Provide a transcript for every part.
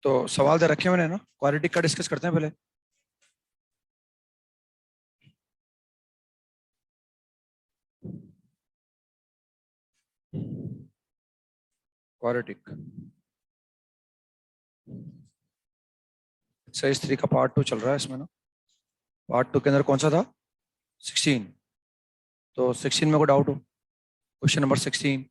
तो सवाल दे रखे मैंने ना, क्वाड्रेटिक का डिस्कस करते हैं पहले। क्वाड्रेटिक एक्सरसाइज 3 का पार्ट 2 चल रहा है इसमें ना। पार्ट 2 के अंदर कौन सा था? 16। तो 16 में कोई डाउट हो? Question number 16।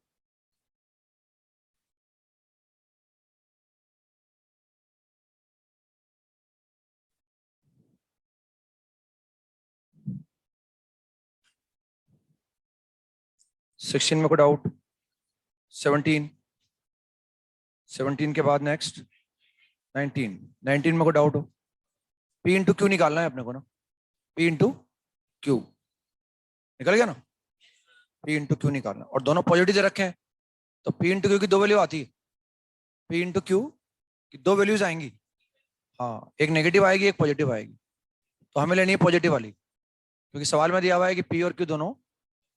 सिक्सटीन में कोई डाउट? 17। 17 के बाद नेक्स्ट 19। 19 में कोई डाउट हो? पी इंटू क्यू निकालना है अपने को ना। पी इंटू क्यू निकल गया ना। पी इंटू क्यू निकालना और दोनों पॉजिटिव दे रखे हैं। तो पी इंटू क्यू की दो वैल्यू आती है। पी इंटू क्यू की दो वैल्यूज आएंगी। हाँ, एक नेगेटिव आएगी, एक पॉजिटिव आएगी। तो हमें लेनी है पॉजिटिव वाली, क्योंकि सवाल में दिया हुआ है कि पी और क्यू दोनों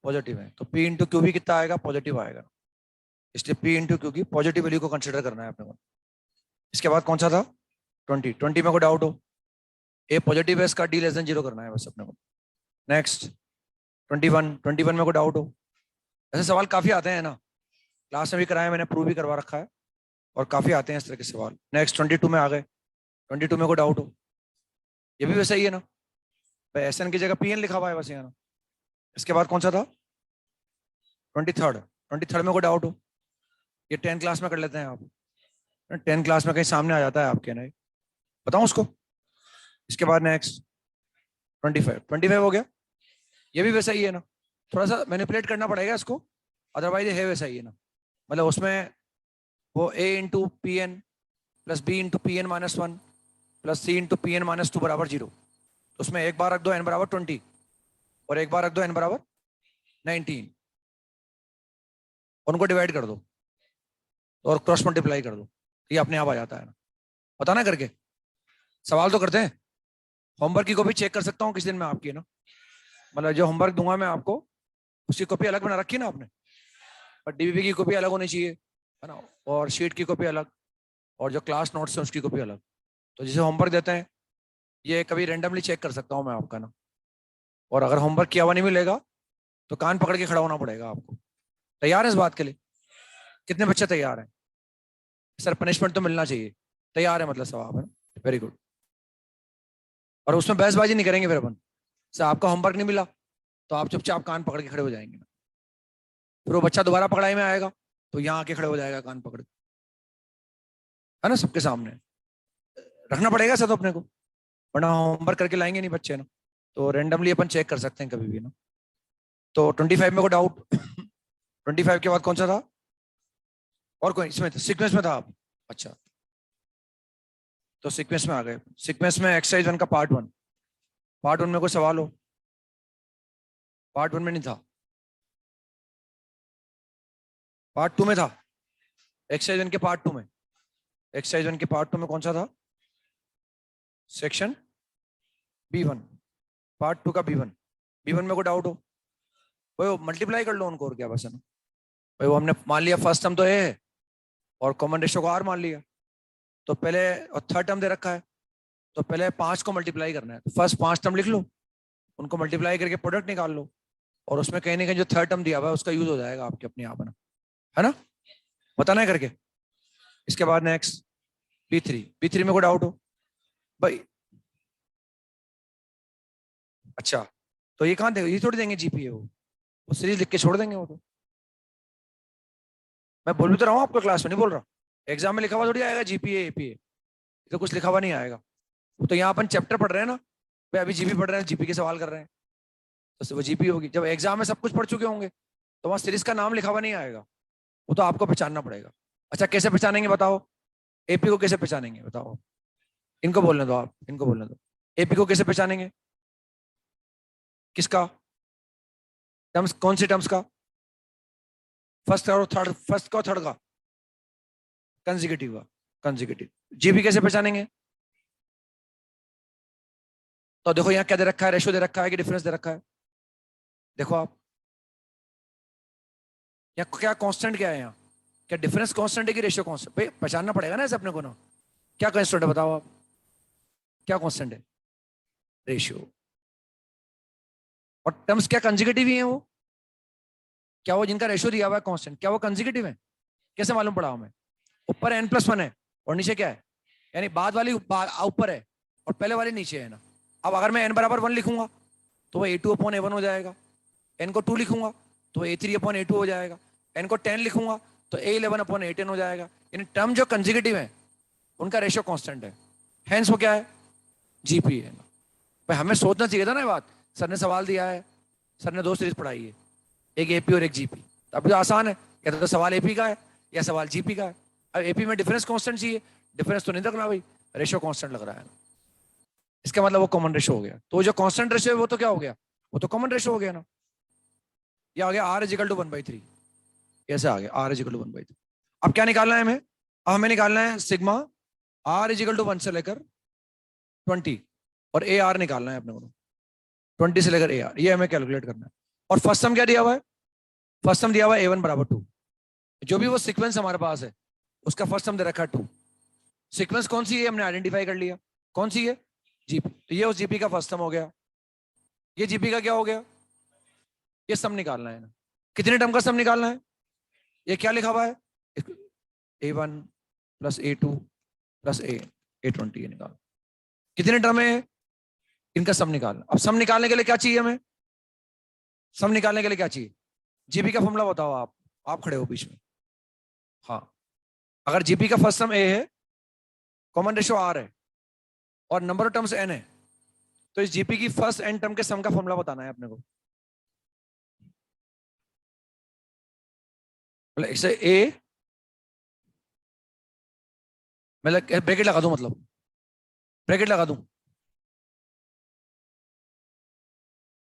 पॉजिटिव है। तो पी इंटू क्यू भी कितना आएगा? पॉजिटिव आएगा। इसलिए पी इंटू क्यू की पॉजिटिव वैल्यू को कंसिडर करना है अपने को। इसके बाद कौन सा था? 20। 20 में कोई डाउट हो? ए पॉजिटिव है, इसका डी लेस देन 0 करना है बस अपने को। नेक्स्ट 21। 21 में कोई डाउट हो? ऐसे सवाल काफी आते हैं ना, क्लास में भी कराया मैंने, प्रूव भी करवा रखा है, और काफी आते हैं इस तरह के सवाल। नेक्स्ट 22 में आ गए। 22 में कोई डाउट हो? ये भी वैसा ही है ना, एस एन की जगह पी एन लिखा हुआ है बस यहाँ ना। इसके बाद कौन सा था? 23rd। 23rd में कोई डाउट हो? ये 10 क्लास में कर लेते हैं आप। 10 क्लास में कहीं सामने आ जाता है आपके ना, बताऊं उसको। इसके बाद नेक्स्ट 25। 25 हो गया। ये भी वैसा ही है ना, थोड़ा सा मैनिपुलेट करना पड़ेगा इसको, अदरवाइज है वैसा ही है ना। मतलब उसमें वो A into P N plus B into P N minus one plus C into P N minus two बराबर 0। उसमें एक बार रख दो एन बराबर 20 और एक बार रख दो एन बराबर 19, उनको डिवाइड कर दो और क्रॉस मल्टीप्लाई कर दो, ये अपने आप आ जाता है ना। पता ना करके सवाल तो करते हैं। होमवर्क की कॉपी चेक कर सकता हूँ किसी दिन में आपकी ना, मतलब जो होमवर्क दूंगा मैं आपको उसकी कॉपी अलग बना रखी है ना आपने, और डीबीबी की कॉपी अलग होनी चाहिए, है ना, और शीट की कॉपी अलग, और जो क्लास नोट्स है उसकी कॉपी अलग। तो जिसे होमवर्क देते हैं ये कभी रेंडमली चेक कर सकता हूँ मैं आपका ना। और अगर होमवर्क किया हुआ नहीं मिलेगा तो कान पकड़ के खड़ा होना पड़ेगा आपको। तैयार है इस बात के लिए? कितने बच्चे तैयार हैं? सर पनिशमेंट तो मिलना चाहिए। तैयार है मतलब सवाब है। Very good. और उसमें बहसबाजी नहीं करेंगे फिर अपन। सर आपका होमवर्क नहीं मिला तो आप चुपचाप कान पकड़ के खड़े हो जाएंगे ना। फिर वो बच्चा दोबारा पकड़ाई में आएगा तो यहाँ आके खड़े हो जाएगा कान पकड़ के, है ना, सबके सामने रखना पड़ेगा सर तो अपने को, वरना होमवर्क करके लाएंगे नहीं बच्चे ना। तो रेंडमली अपन चेक कर सकते हैं कभी भी ना। तो 25 में को डाउट? 25 के बाद कौन सा था? और कोई इसमें सीक्वेंस में था आप? अच्छा, तो सीक्वेंस में आ गए। सीक्वेंस में एक्सरसाइज 1 का पार्ट 1। पार्ट 1 में कोई सवाल हो? पार्ट 1 में नहीं था, पार्ट 2 में था। एक्सरसाइज 1 के पार्ट 2 में, एक्सरसाइज 1 के पार्ट 2 में कौन सा था? Section B1। पार्ट 2 का B1। B1 में कोई डाउट हो? भाई वो मल्टीप्लाई कर लो उनको, और क्या बस है ना। भाई वो हमने मान लिया फर्स्ट टर्म तो ए है और कॉमन रेशियो को आर मान लिया, तो पहले और थर्ड टर्म दे रखा है, तो पहले 5 को मल्टीप्लाई करना है। तो फर्स्ट 5 टर्म लिख लो, उनको मल्टीप्लाई करके प्रोडक्ट निकाल लो, और उसमें कहीं ना कहीं जो थर्ड टर्म दिया हुआ है उसका यूज हो जाएगा आपके अपने आप ना, है ना। बताना है करके। इसके बाद नेक्स्ट B3। B3 में कोई डाउट हो भाई? अच्छा, तो ये कहाँ देंगे? ये थोड़ी देंगे जीपीए, वो सीरीज लिख के छोड़ देंगे वो तो। मैं बोल भी तो रहा हूँ आपको, क्लास में नहीं बोल रहा। एग्जाम में लिखा हुआ थोड़ी आएगा जीपीए एपीए, तो कुछ लिखा हुआ नहीं आएगा। वो तो यहाँ अपन चैप्टर पढ़ रहे हैं ना भाई, अभी जीपी पढ़ रहे हैं, जीपी के सवाल कर रहे हैं, तो वो जीपी होगी। जब एग्जाम में सब कुछ पढ़ चुके होंगे तो वहाँ सीरीज का नाम लिखा हुआ नहीं आएगा, वो तो आपको पहचानना पड़ेगा। अच्छा कैसे पहचानेंगे बताओ? एपी को कैसे पहचानेंगे बताओ? इनको बोलने दो, आप इनको बोलने दो। एपी को कैसे पहचानेंगे? किसका? टर्म्स कौन से टर्म्स का? फर्स्ट और थर्ड, फर्स्ट का और थर्ड का कंजिक्यूटिव का, कंजिक्यूटिव। जीपी कैसे पहचानेंगे? तो देखो यहाँ क्या दे रखा है, रेशो दे रखा है कि डिफरेंस दे रखा है? देखो आप यहाँ क्या कांस्टेंट क्या है यहाँ, क्या डिफरेंस कांस्टेंट है कि रेशियो कांस्टेंट? भाई पहचानना पड़ेगा ना ऐसे अपने को ना, क्या कांस्टेंट है बताओ आप, क्या कांस्टेंट है? रेशियो। और टर्म्स क्या कंसेक्यूटिव ही है वो? क्या वो जिनका रेशियो दिया हुआ है कांस्टेंट, क्या वो कंसेक्यूटिव है? कैसे मालूम पड़ा हमें? ऊपर n+1 है और नीचे क्या है, यानी बाद वाली ऊपर है और पहले वाली नीचे है ना। अब अगर मैं n=1 लिखूंगा तो वो a2/a1 हो जाएगा, n को 2 लिखूंगा तो a3/a2 हो जाएगा, n को 10 लिखूंगा तो a11/a10 हो जाएगा। यानी टर्म जो कंसेक्यूटिव है उनका रेशियो कांस्टेंट है, हेंस वो क्या है, जीपी है ना। भाई हमें सोचना चाहिए था ना ये बात, सर ने सवाल दिया है, सर ने 2 सीरीज पढ़ाई है, एक एपी और एक जीपी, अब तो आसान है, या तो सवाल एपी का है या सवाल जीपी का है। अब एपी में डिफरेंस कांस्टेंट चाहिए, डिफरेंस तो नहीं रखना भाई, रेशियो कांस्टेंट लग रहा है, इसका मतलब वो कॉमन रेशियो हो गया। तो जो कांस्टेंट रेशियो है वो तो क्या हो गया, वो तो कॉमन रेशियो हो गया ना। ये आ गया R=1/3, कैसे आ गया R=1/3। अब क्या निकालना है हमें, अब हमें निकालना है सिग्मा R=1 से लेकर 20 और ए आर निकालना है अपने को, 20 से लेकर ए आर, ये हमें कैलकुलेट करना है। और फर्स्ट सम क्या दिया हुआ है, फर्स्ट सम दिया हुआ है a1=2, जो भी वो सीक्वेंस हमारे पास है उसका फर्स्ट सम दे रखा है 2। सीक्वेंस कौन सी है हमने आइडेंटिफाई कर लिया, कौन सी है, जीपी, तो ये उस जीपी का फर्स्ट सम हो गया। ये जीपी का क्या हो गया, ये सम निकालना है ना, कितने टर्म का सम निकालना है, ये क्या लिखा हुआ है, a1 + a2 + a20 निकाल, कितने टर्म है इनका सम निकालना। अब सम निकालने के लिए क्या चाहिए हमें, सम निकालने के लिए क्या चाहिए, जीपी का फॉर्मूला बताओ आप खड़े हो बीच में। हाँ, अगर जीपी का फर्स्ट सम ए है, कॉमन रेशियो आर है और नंबर ऑफ टर्म्स एन है, तो इस जीपी की फर्स्ट एन टर्म के सम का फॉर्मूला बताना है अपने को। मतलब इसे ए, मतलब ब्रैकेट लगा दूं, मतलब ब्रैकेट लगा दूं,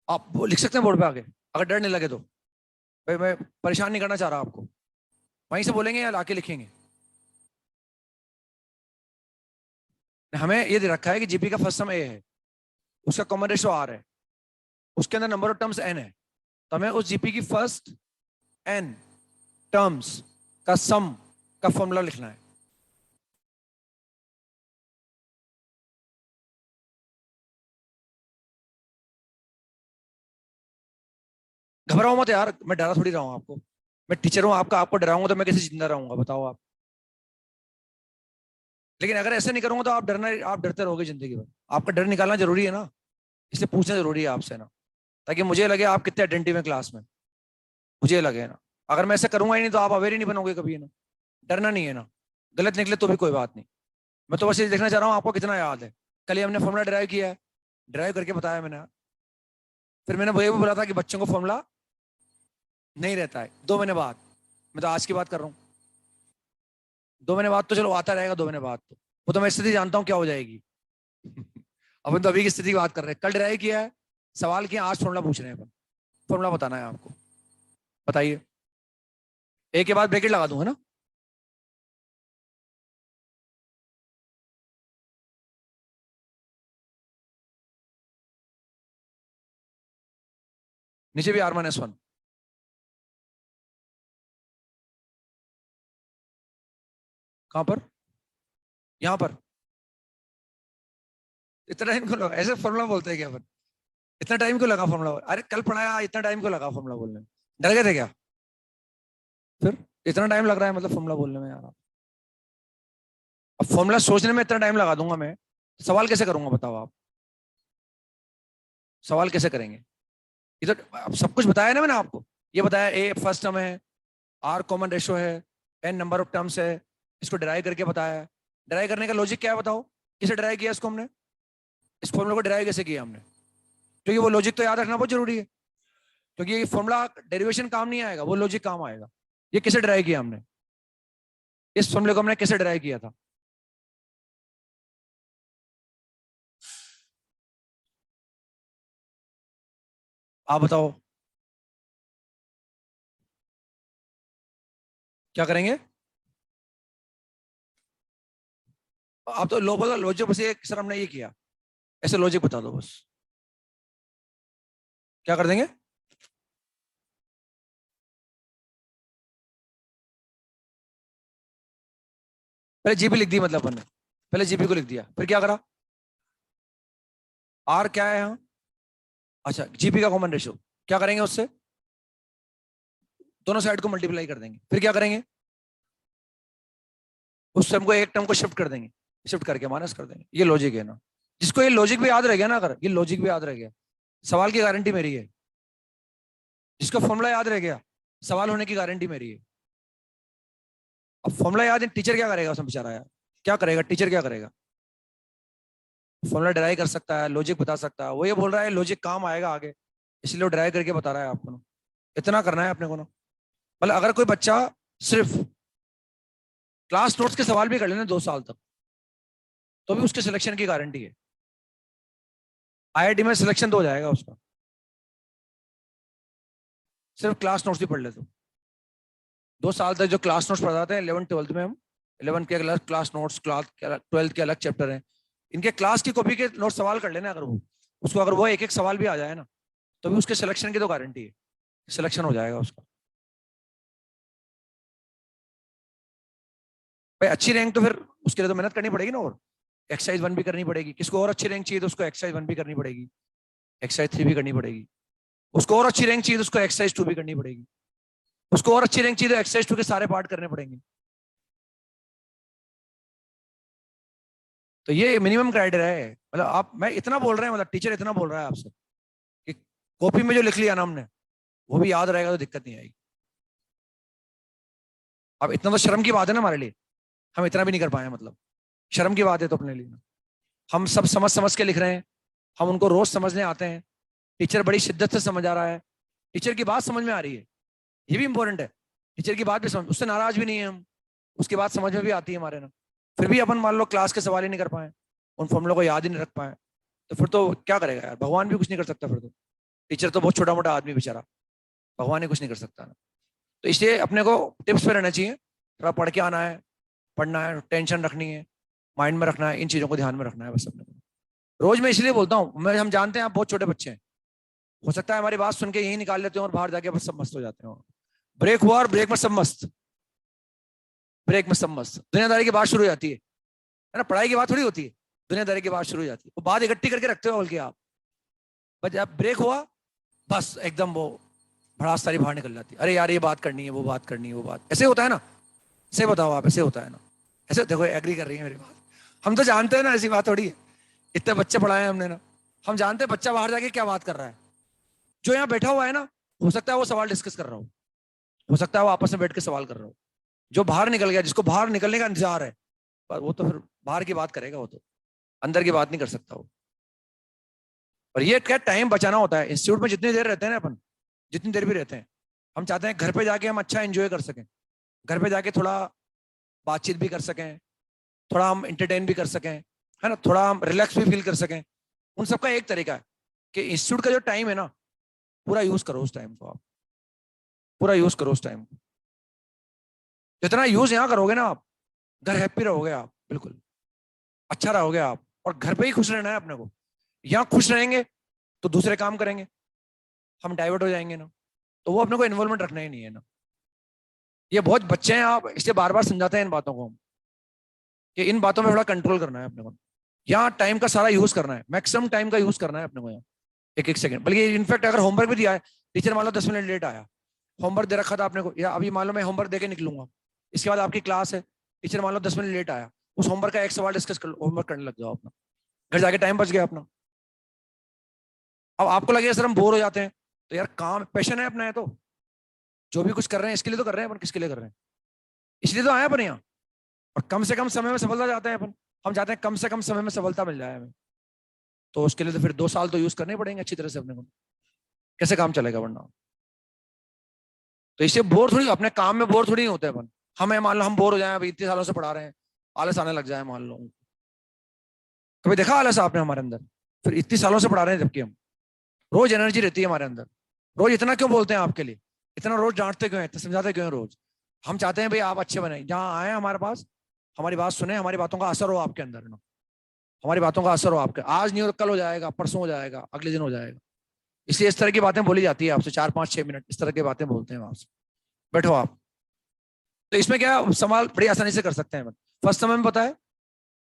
आप वो लिख सकते हैं बोर्ड पे आगे, अगर डर नहीं लगे तो। भाई मैं परेशान नहीं करना चाह रहा आपको, वहीं से बोलेंगे या लाके लिखेंगे। हमें ये दे रखा है कि जीपी का फर्स्ट सम ए है, उसका कॉमन रेशियो आर है, उसके अंदर नंबर ऑफ टर्म्स एन है, तो हमें उस जीपी की फर्स्ट एन टर्म्स का सम का फॉर्मूला लिखना है। घबराओ मत यार, मैं डरा थोड़ी रहा हूँ आपको, मैं टीचर हूँ आपका, आपको डराऊंगा तो मैं कैसे जिंदा रहूंगा बताओ आप। लेकिन अगर ऐसे नहीं करूंगा तो आप डरना, आप डरते रहोगे जिंदगी भर, आपका डर निकालना जरूरी है ना, इसलिए पूछना जरूरी है आपसे ना, ताकि मुझे लगे आप कितने अटेंटिव हैं क्लास में, मुझे लगे ना। अगर मैं ऐसा करूंगा ही नहीं तो आप अवेयर ही नहीं बनोगे कभी, है ना। डरना नहीं है ना, गलत निकले तो भी कोई बात नहीं, मैं तो बस ये देखना चाह रहा हूँ आपको कितना याद है। कल ही हमने फॉर्मूला ड्राइव किया है, ड्राइव करके बताया मैंने, फिर मैंने वही भी बोला था कि बच्चों को फॉर्मूला नहीं रहता है 2 महीने बाद, मैं तो आज की बात कर रहा हूँ, 2 महीने बाद तो चलो आता रहेगा, 2 महीने बाद तो वो तो मैं स्थिति जानता हूँ क्या हो जाएगी। अपन तो अभी की स्थिति की बात कर रहे हैं, कल ड्राइव किया है, सवाल किया, आज फॉर्मूला पूछ रहे हैं अपन, फॉर्मूला बताना है आपको, बताइए। एक के बाद ब्रैकेट लगा दूंगा ना, नीचे भी R-1, कहां पर, यहां पर, इतना टाइम क्यों लगा, ऐसे फॉर्मूला बोलते हैं क्या अपन, इतना टाइम क्यों लगा फॉर्मूला, अरे कल पढ़ाया, इतना टाइम क्यों लगा फॉर्मूला बोलने में, डर गए थे क्या, फिर इतना टाइम लग रहा है मतलब फॉर्मूला बोलने में यार। अब फॉर्मूला सोचने में इतना टाइम लगा दूंगा मैं, सवाल कैसे करूंगा बताओ आप, सवाल कैसे करेंगे। ये तो अब सब कुछ बताया ना मैंने आपको, ये बताया ए फर्स्ट टर्म है, आर कॉमन रेशियो है, एन नंबर ऑफ टर्म्स है, इसको डिराइव करके बताया है। डिराइव करने का लॉजिक क्या है बताओ, किसे डिराइव किया इसको हमने, इस फॉर्मूला को डिराइव कैसे किया हमने, क्योंकि वो लॉजिक तो याद रखना बहुत जरूरी है, क्योंकि ये फॉर्मूला डेरिवेशन काम नहीं आएगा, वो लॉजिक काम आएगा। ये किसे डिराइव किया हमने, इस फॉर्मूले को हमने कैसे डिराइव किया था, आप बताओ, क्या करेंगे। आप तो लॉजिक बस ये सर हमने ये किया, ऐसे लॉजिक बता दो बस, क्या कर देंगे। पहले जीपी लिख दी मतलब अपन ने, पहले जीपी को लिख दिया, फिर क्या करा, आर क्या है यहाँ, अच्छा जीपी का कॉमन रेशियो, क्या करेंगे उससे, दोनों साइड को मल्टीप्लाई कर देंगे, फिर क्या करेंगे, उस टर्म को एक टर्म को शिफ्ट कर देंगे, शिफ्ट करके माइनस कर देंगे। ये लॉजिक है ना, जिसको ये लॉजिक भी याद रह गया ना, अगर ये लॉजिक भी याद रह गया, सवाल की गारंटी मेरी है। जिसको फॉर्मूला याद रह गया, सवाल होने की गारंटी मेरी है। अब फॉर्मूला याद है, टीचर क्या करेगा उसमें बेचारा यार, क्या करेगा टीचर, क्या करेगा, फॉर्मूला डराई कर सकता है, लॉजिक बता सकता है, वो ये बोल रहा है लॉजिक काम आएगा आगे, इसलिए वो डराई करके बता रहा है आपको ना। इतना करना है अपने को ना, मतलब अगर कोई बच्चा सिर्फ क्लास नोट्स के सवाल भी कर लेना 2 साल तक, तो भी उसके सिलेक्शन की गारंटी है, आईआईटी में सिलेक्शन तो हो जाएगा उसका, सिर्फ क्लास नोट्स भी पढ़ ले तो। 2 साल तक जो क्लास नोट्स पढ़ाते हैं 11th-12th में हम, 11th के अलग क्लास नोट्स, क्लास 12th के अलग चैप्टर हैं, इनके क्लास की कॉपी के नोट सवाल कर लेना, अगर वो उसको अगर वो एक एक सवाल भी आ जाए ना, तो भी उसके सिलेक्शन की तो गारंटी है, सिलेक्शन हो जाएगा उसका। भाई अच्छी रैंक तो फिर उसके लिए तो मेहनत करनी पड़ेगी ना, और एक्सरसाइज 1 भी करनी पड़ेगी, किसको और अच्छी रैंक चाहिए तो उसको एक्सरसाइज 1 भी करनी पड़ेगी, एक्सरसाइज 3 भी करनी पड़ेगी, उसको और अच्छी रैंक चाहिए तो उसको एक्सरसाइज 2 भी करनी पड़ेगी, उसको और अच्छी रैंक चाहिए तो एक्सरसाइज 2 के सारे पार्ट करने पड़ेंगे। तो ये मिनिमम क्राइटेरिया है, मतलब आप, मैं इतना बोल रहे हैं, मतलब टीचर इतना बोल रहा है आपसे कि कॉपी में जो लिख लिया ना हमने वो भी याद रहेगा तो दिक्कत नहीं आएगी। अब इतना तो शर्म की बात है ना हमारे लिए, हम इतना भी नहीं कर पाए, मतलब शर्म की बात है तो अपने लिए। हम सब समझ समझ के लिख रहे हैं, हम उनको रोज समझने आते हैं, टीचर बड़ी शिद्दत से समझ आ रहा है, टीचर की बात समझ में आ रही है, ये भी इंपॉर्टेंट है, टीचर की बात भी समझ, उससे नाराज भी नहीं है हम, उसकी बात समझ में भी आती है हमारे ना, फिर भी अपन मान लो क्लास के सवाल ही नहीं कर पाए, उन फॉर्मूलों को याद ही नहीं रख पाए, तो फिर तो क्या करेगा यार, भगवान भी कुछ नहीं कर सकता फिर तो, टीचर तो बहुत छोटा मोटा आदमी बेचारा, भगवान ही कुछ नहीं कर सकता ना। तो इसलिए अपने को टिप्स पे रहना चाहिए, थोड़ा पढ़ के आना है, पढ़ना है, टेंशन रखनी है, माइंड में रखना है, इन चीजों को ध्यान में रखना है बस अपने को। रोज मैं इसलिए बोलता हूँ, मैं, हम जानते हैं आप बहुत छोटे बच्चे हैं, हो सकता है हमारी बात सुन के यही निकाल लेते हो और बाहर जाके बस सब मस्त हो जाते हो, ब्रेक हुआ और ब्रेक में सब मस्त, ब्रेक में सब मस्त, दुनियादारी की बात शुरू हो जाती है ना, पढ़ाई की बात थोड़ी होती है, दुनियादारी की बात शुरू हो जाती है, वो बात इकट्ठी करके रखते हो बल्कि आप, बस जब ब्रेक हुआ बस एकदम वो भड़ास सारी बाहर निकल जाती है, अरे यार ये बात करनी है, वो बात करनी है, वो बात, ऐसे होता है ना, ऐसे बताओ आप, ऐसे होता है ना, ऐसे देखो एग्री कर रही है मेरी बात, हम तो जानते हैं ना ऐसी बात थोड़ी है, इतने बच्चे पढ़ाए हैं हमने ना, हम जानते हैं बच्चा बाहर जाके क्या बात कर रहा है, जो यहाँ बैठा हुआ है ना, हो सकता है वो सवाल डिस्कस कर रहा हो सकता है वो आपस में बैठ के सवाल कर रहा हो, जो बाहर निकल गया, जिसको बाहर निकलने का इंतजार है, पर वो तो फिर बाहर की बात करेगा, वो तो अंदर की बात नहीं कर सकता वो। और ये क्या टाइम बचाना होता है, इंस्टीट्यूट में जितनी देर रहते हैं ना अपन, जितनी देर भी रहते हैं, हम चाहते हैं घर पे जाके हम अच्छा एंजॉय कर सकें, घर पे जाके थोड़ा बातचीत भी कर सकें, थोड़ा हम इंटरटेन भी कर सकें, है ना, थोड़ा हम रिलैक्स भी फील कर सकें, उन सबका एक तरीका है कि इंस्टीट्यूट का जो टाइम है ना, पूरा यूज करो उस टाइम को, आप पूरा यूज करो उस टाइम को, जितना यूज यहाँ करोगे ना आप, घर हैप्पी रहोगे आप, बिल्कुल अच्छा रहोगे आप, और घर पे ही खुश रहना है अपने को, यहाँ खुश रहेंगे तो दूसरे काम करेंगे, हम डाइवर्ट हो जाएंगे ना, तो वो अपने को इन्वॉल्वमेंट रखना ही नहीं है ना। ये बहुत बच्चे हैं आप, इसलिए बार बार समझाते हैं इन बातों को हम, कि इन बातों में थोड़ा कंट्रोल करना है अपने को, यहाँ टाइम का सारा यूज करना है, मैक्सिमम टाइम का यूज करना है अपने को यहाँ, एक एक सेकंड, बल्कि इनफैक्ट अगर होमवर्क भी दिया है, टीचर मान लो 10 मिनट लेट आया, होमवर्क दे रखा था आपने को, या अभी मान लो मैं होमवर्क दे के निकलूंगा, इसके बाद आपकी क्लास है, टीचर मान लो 10 मिनट लेट आया, उस होमवर्क का एक सवाल डिस्कस कर, होमवर्क करने लग जाओ अपना, घर जाके टाइम बच गया अपना। अब आपको लगेगा सर हम बोर हो जाते हैं, तो यार काम पैशन है अपना, है तो जो भी कुछ कर रहे हैं इसके लिए तो कर रहे हैं अपन, किसके लिए कर रहे हैं, इसलिए तो आए अपन यहाँ, और कम से कम समय में सफलता चाहते हैं अपन, हम चाहते हैं कम से कम समय में सफलता मिल जाए हमें, तो उसके लिए तो फिर 2 साल तो यूज करने पड़ेंगे अच्छी तरह से अपने को, कैसे काम चलेगा वरना। तो इससे बोर थोड़ी, अपने काम में बोर थोड़ी नहीं होते अपन, हमें मान लो हम बोर हो जाए, अभी इतने सालों से पढ़ा रहे हैं, आलस आने लग जाए मान लो, कभी देखा आलस आपने हमारे अंदर, फिर इतनी सालों से पढ़ा रहे हैं जबकि हम, रोज एनर्जी रहती है हमारे अंदर, रोज इतना क्यों बोलते हैं आपके लिए, इतना रोज डांटते क्यों हैं, इतना समझाते क्यों हैं रोज, हम चाहते हैं भाई आप अच्छे बने, जहाँ आए हमारे पास, हमारी बात सुने, हमारी बातों का असर हो आपके अंदर ना, हमारी बातों का असर हो आपके, आज नहीं हो कल हो जाएगा, परसों हो जाएगा, अगले दिन हो जाएगा, इसलिए इस तरह की बातें बोली जाती है आपसे, 4 5 6 मिनट इस तरह की बातें बोलते हैं आपसे, बैठो आप। तो इसमें क्या सवाल बड़ी आसानी से कर सकते हैं, फर्स्ट समय में पता है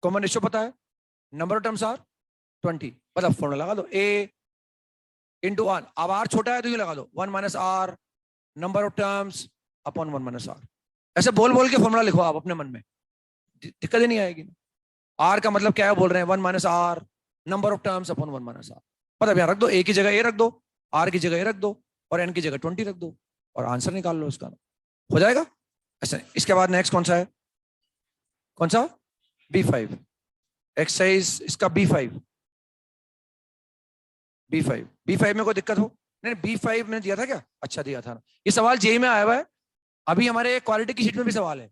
कॉमन रेशियो पता है, नंबर ऑफ टर्म्स आर 20, मतलब फॉर्मूला लगा दो a इंटू 1, अब r छोटा है तो ये लगा दो 1 minus r number of terms upon 1 minus r. ऐसे बोल बोल के फॉर्मूला लिखो आप अपने मन में, दिक्कत ही नहीं आएगी। r का मतलब क्या है बोल रहे हैं, 1 minus r number of terms upon 1 minus r. मतलब यहाँ रख दो, a की जगह a रख दो, r की जगह a रख दो और n की जगह 20 रख दो और आंसर निकाल लो उसका, हो जाएगा ऐसा। इसके बाद नेक्स्ट कौन सा है, कौन सा, B5 एक्सरसाइज, इसका B5 में कोई दिक्कत हो? नहीं, B5 में दिया था क्या? अच्छा दिया था ना। ये सवाल जेई में आया हुआ है, अभी हमारे क्वालिटी की शीट में भी सवाल है,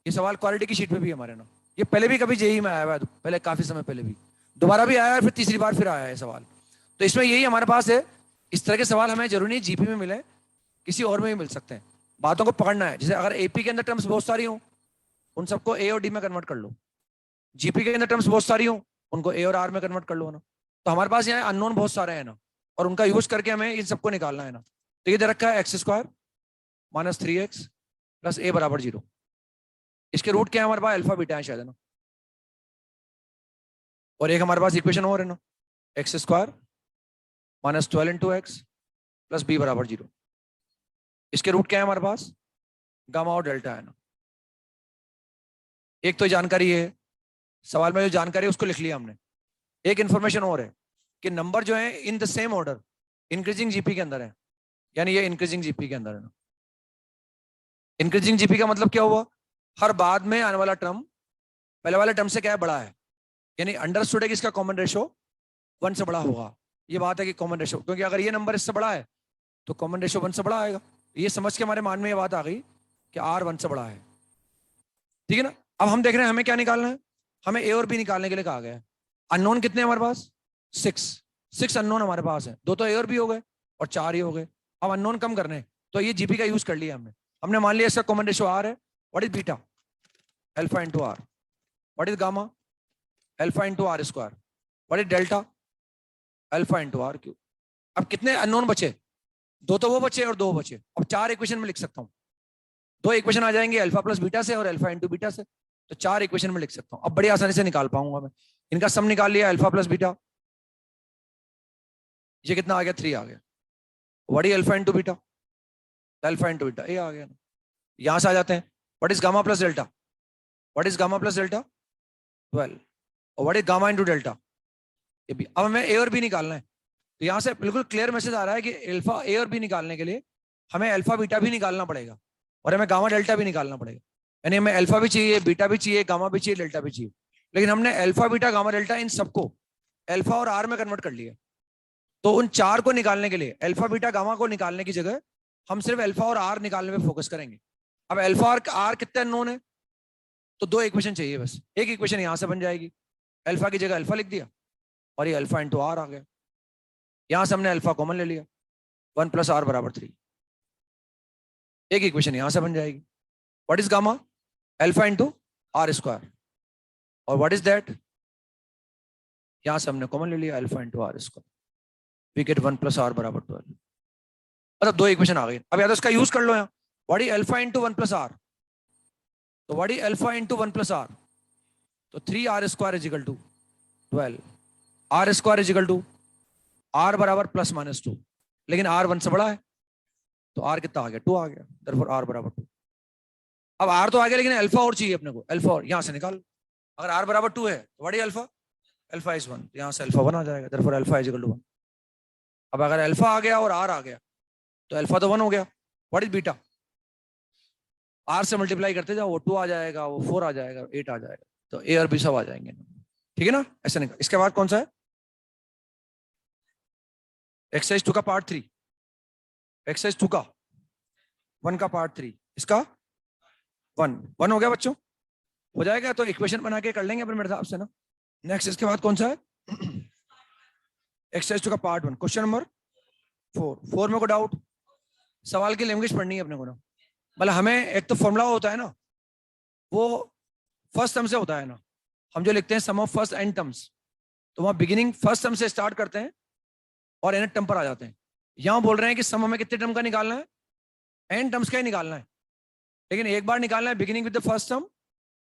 ये सवाल क्वालिटी की शीट में भी हमारे ना, ये पहले भी कभी जेई में आया हुआ है, पहले काफी समय पहले भी, दोबारा भी आया है, फिर तीसरी बार फिर आया है सवाल। तो इसमें यही हमारे पास है, इस तरह के सवाल हमें जरूरी नहीं जीपी में मिले, किसी और में भी मिल सकते हैं। बातों को पकड़ना है, जैसे अगर एपी के अंदर टर्म्स बहुत सारी हो, उन सबको ए और डी में कन्वर्ट कर लो, जीपी के अंदर टर्म्स बहुत सारी हो, उनको ए और आर में कन्वर्ट कर लो ना। तो हमारे पास यहाँ अननोन बहुत सारे हैं ना, और उनका यूज करके हमें इन सबको निकालना है ना। तो ये दे रखा है x square minus 3x plus a बराबर 0। इसके रूट क्या है हमारे पास, अल्फा बीटा है शायद, है ना। और एक हमारे पास इक्वेशन और है ना, x square minus 12 into x plus b बराबर 0। इसके रूट क्या है हमारे पास, गामा और डेल्टा है ना। एक तो जानकारी है, सवाल में जो जानकारी है उसको लिख लिया हमने। एक इंफॉर्मेशन और है कि नंबर जो है in the same order increasing GP के अंदर है, यानी ये इंक्रीजिंग जीपी के अंदर है ना। इंक्रीजिंग जीपी का मतलब क्या हुआ, हर बाद में आने वाला टर्म पहले वाले टर्म से क्या है, बड़ा है, यानी अंडरस्टूड है कि इसका कॉमन रेशो 1 से बड़ा होगा। ये बात है कि कॉमन रेशो, क्योंकि अगर ये नंबर इससे बड़ा है तो कॉमन रेशो 1 से बड़ा आएगा। ये समझ के हमारे मान में ये बात आ गई कि आर 1 से बड़ा है, ठीक है ना। अब हम देख रहे हैं हमें क्या निकालना है, हमें ए और बी निकालने के लिए कहा गया है। अननोन कितने हमारे पास, 6 अननोन हमारे पास है, 2 तो ए और बी हो गए और 4 ही हो गए। अब अननोन कम करने, तो ये जीपी का यूज कर लिया हमने। हमने मान लिया इसका कॉमन रेशो आर है, what is beta, alpha into r, what is gamma, alpha into r square, what is delta, alpha into r cube. अब कितने अननोन बचे, 2 तो वो बचे और 2 बचे। अब 4 इक्वेशन में लिख सकता हूँ, 2 इक्वेशन आ जाएंगे अल्फा प्लस बीटा से और अल्फा इंटू बीटा से, तो 4 इक्वेशन में लिख सकता हूँ। अब बड़ी आसानी से निकाल पाऊंगा मैं, इनका सम निकाल लिया अल्फा प्लस बीटा, ये कितना आ गया, 3 आ गया। What is alpha into beta, alpha into beta ये आ गया ना। यहां से आ जाते हैं, what is gamma plus delta, what is gamma plus delta 12, और what is gamma into delta, ये भी। अब हमें ए और बी निकालना है, तो यहां से बिल्कुल क्लियर मैसेज आ रहा है कि अल्फा ए और बी निकालने के लिए हमें अल्फा बीटा भी निकालना पड़ेगा और हमें गामा डेल्टा भी निकालना पड़ेगा, यानी हमें अल्फा भी चाहिए, बीटा भी चाहिए, गामा भी चाहिए, डेल्टा भी चाहिए। लेकिन हमने अल्फा बीटा गामा डेल्टा इन सबको अल्फा और आर में कन्वर्ट कर लिया, तो उन 4 को निकालने के लिए अल्फा बीटा गामा को निकालने की जगह हम सिर्फ अल्फा और आर निकालने में फोकस करेंगे। अब अल्फा और आर कितने अननोन है, तो 2 इक्वेशन चाहिए बस। एक इक्वेशन यहां से बन जाएगी, अल्फा की जगह अल्फा लिख दिया और ये अल्फा इंटू आर आ गया। यहां से हमने अल्फा कॉमन ले लिया, 1 प्लस आर बराबर 3। एक इक्वेशन यहां से बन जाएगी, what is gamma, alpha into r square, और व्हाट इज दैट, यहां से हमने कॉमन ले लिया alpha into r square, we get 1 plus r बराबर 12। मतलब 2 इक्वेशन आ गई। अब या तो इसका यूज कर लो यहाँ, what is alpha into 1 plus R, तो what is alpha into 1 plus R, तो 3 R square is equal to 12, R square is equal to R बराबर प्लस माइनस 2, लेकिन आर 1 से बड़ा है तो आर कितना आ गया, 2 आ गया, देयरफॉर आर बराबर 2। अब आर तो आ गया लेकिन अल्फा और चाहिए अपने को, अल्फा और यहां से निकाल। अगर आर बराबर 2 है तो what is alpha, alpha is 1, यहां से अल्फा 1 आ जाएगा, therefore alpha is equal to 1। अब अगर अल्फा आ गया और आर आ गया तो अल्फा तो 1 हो गया, व्हाट इज बीटा, आर से मल्टीप्लाई करते जाओ, वो 2 आ जाएगा, वो 4 आ जाएगा, 8 आ जाएगा, तो ए और बी सब आ जाएंगे, ठीक है ना। ऐसा निकाल। इसके बाद कौन सा है, एक्सरसाइज 2 का पार्ट 3, एक्सरसाइज 2 का 1 का पार्ट 3, इसका 1 हो गया बच्चों, हो जाएगा तो इक्वेशन बना के कर लेंगे अपने मेरे हिसाब से ना। नेक्स्ट इसके बाद कौन सा है, एक्सरसाइज 2 का पार्ट 1, क्वेश्चन नंबर 4 में को डाउट, सवाल की लैंग्वेज पढ़नी है अपने को ना। मतलब हमें एक तो फॉर्मूला होता है ना, वो फर्स्ट टर्म से होता है ना, हम जो लिखते हैं सम ऑफ फर्स्ट एंड टर्म्स, तो वहां बिगिनिंग फर्स्ट टर्म से स्टार्ट करते हैं और एंड टर्म पर आ जाते हैं। यहां बोल रहे हैं कि सम हमें कितने टर्म का निकालना है, एंड टर्म्स का ही निकालना है, लेकिन एक बार निकालना है beginning with the first term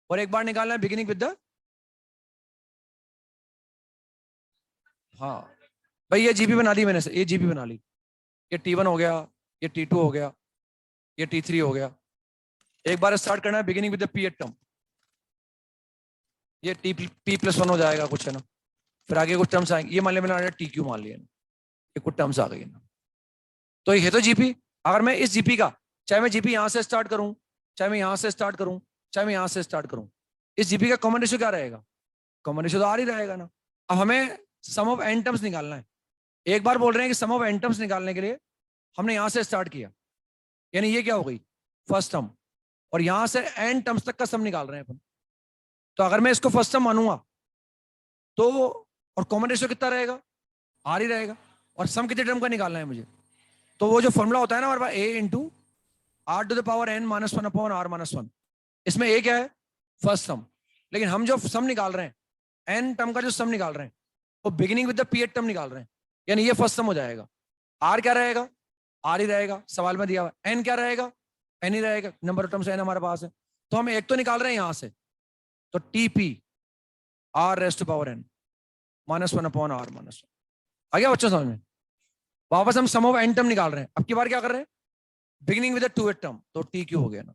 और एक बार निकालना है बिगिनिंग विद द हाँ भाई, ये जीपी बना दी मैंने, ये जीपी बना ली, ये T1 हो गया, ये T2 हो गया, ये T3 हो गया। एक बार स्टार्ट करना है beginning with the p eth term, ये P+1 हो जाएगा कुछ, है ना। फिर आगे कुछ टर्म्स आएंगे, ये मान लिया मैंने TQ मान लिया ना, ये कुछ टर्म्स आ गई ना। तो ये तो जीपी, अगर मैं इस जीपी का, चाहे मैं जीपी यहां से स्टार्ट करूं, चाहे मैं यहां से स्टार्ट करूं, चाहे मैं यहां से स्टार्ट करूं, इस जीपी का कॉमन रेशियो क्या रहेगा? कॉमन रेशियो तो आर ही रहेगा ना। अब हमें सम ऑफ एन टर्म्स निकालना है। एक बार बोल रहे हैं कि सम ऑफ एन टर्म्स निकालने के लिए हमने यहां से स्टार्ट किया, यानी ये क्या हो गई, फर्स्ट टर्म, और यहां से एन टर्म्स तक का सम निकाल रहे हैं अपन। तो अगर मैं इसको फर्स्ट टर्म मानूंगा तो, और कॉमन रेशियो कितना रहेगा, आर ही रहेगा, और सम कितने टर्म का निकालना है मुझे। तो वो जो फॉर्मूला होता है ना हमारे पास, A into R to the power N minus one upon R minus one, इसमें ए क्या है, फर्स्ट सम। लेकिन हम जो सम निकाल रहे हैं, एन टर्म का जो सम निकाल रहे हैं, वो beginning with the p eth term निकाल रहे हैं, यानी ये फर्स्ट सम हो जाएगा। आर क्या रहेगा, आर ही रहेगा, सवाल में दिया हुआ। एन क्या रहेगा, एन ही रहेगा, नंबर ऑफ टर्म्स एन हमारे पास है। तो हम एक तो निकाल रहे हैं यहां से, तो TP R raised to power N minus one upon R minus one. आ गया बच्चों समझ में? वापस हम सम ऑफ एन टर्म निकाल रहे हैं, अब की बार क्या कर रहे हैं, beginning with the two eth term, तो टी क्यू हो गया ना।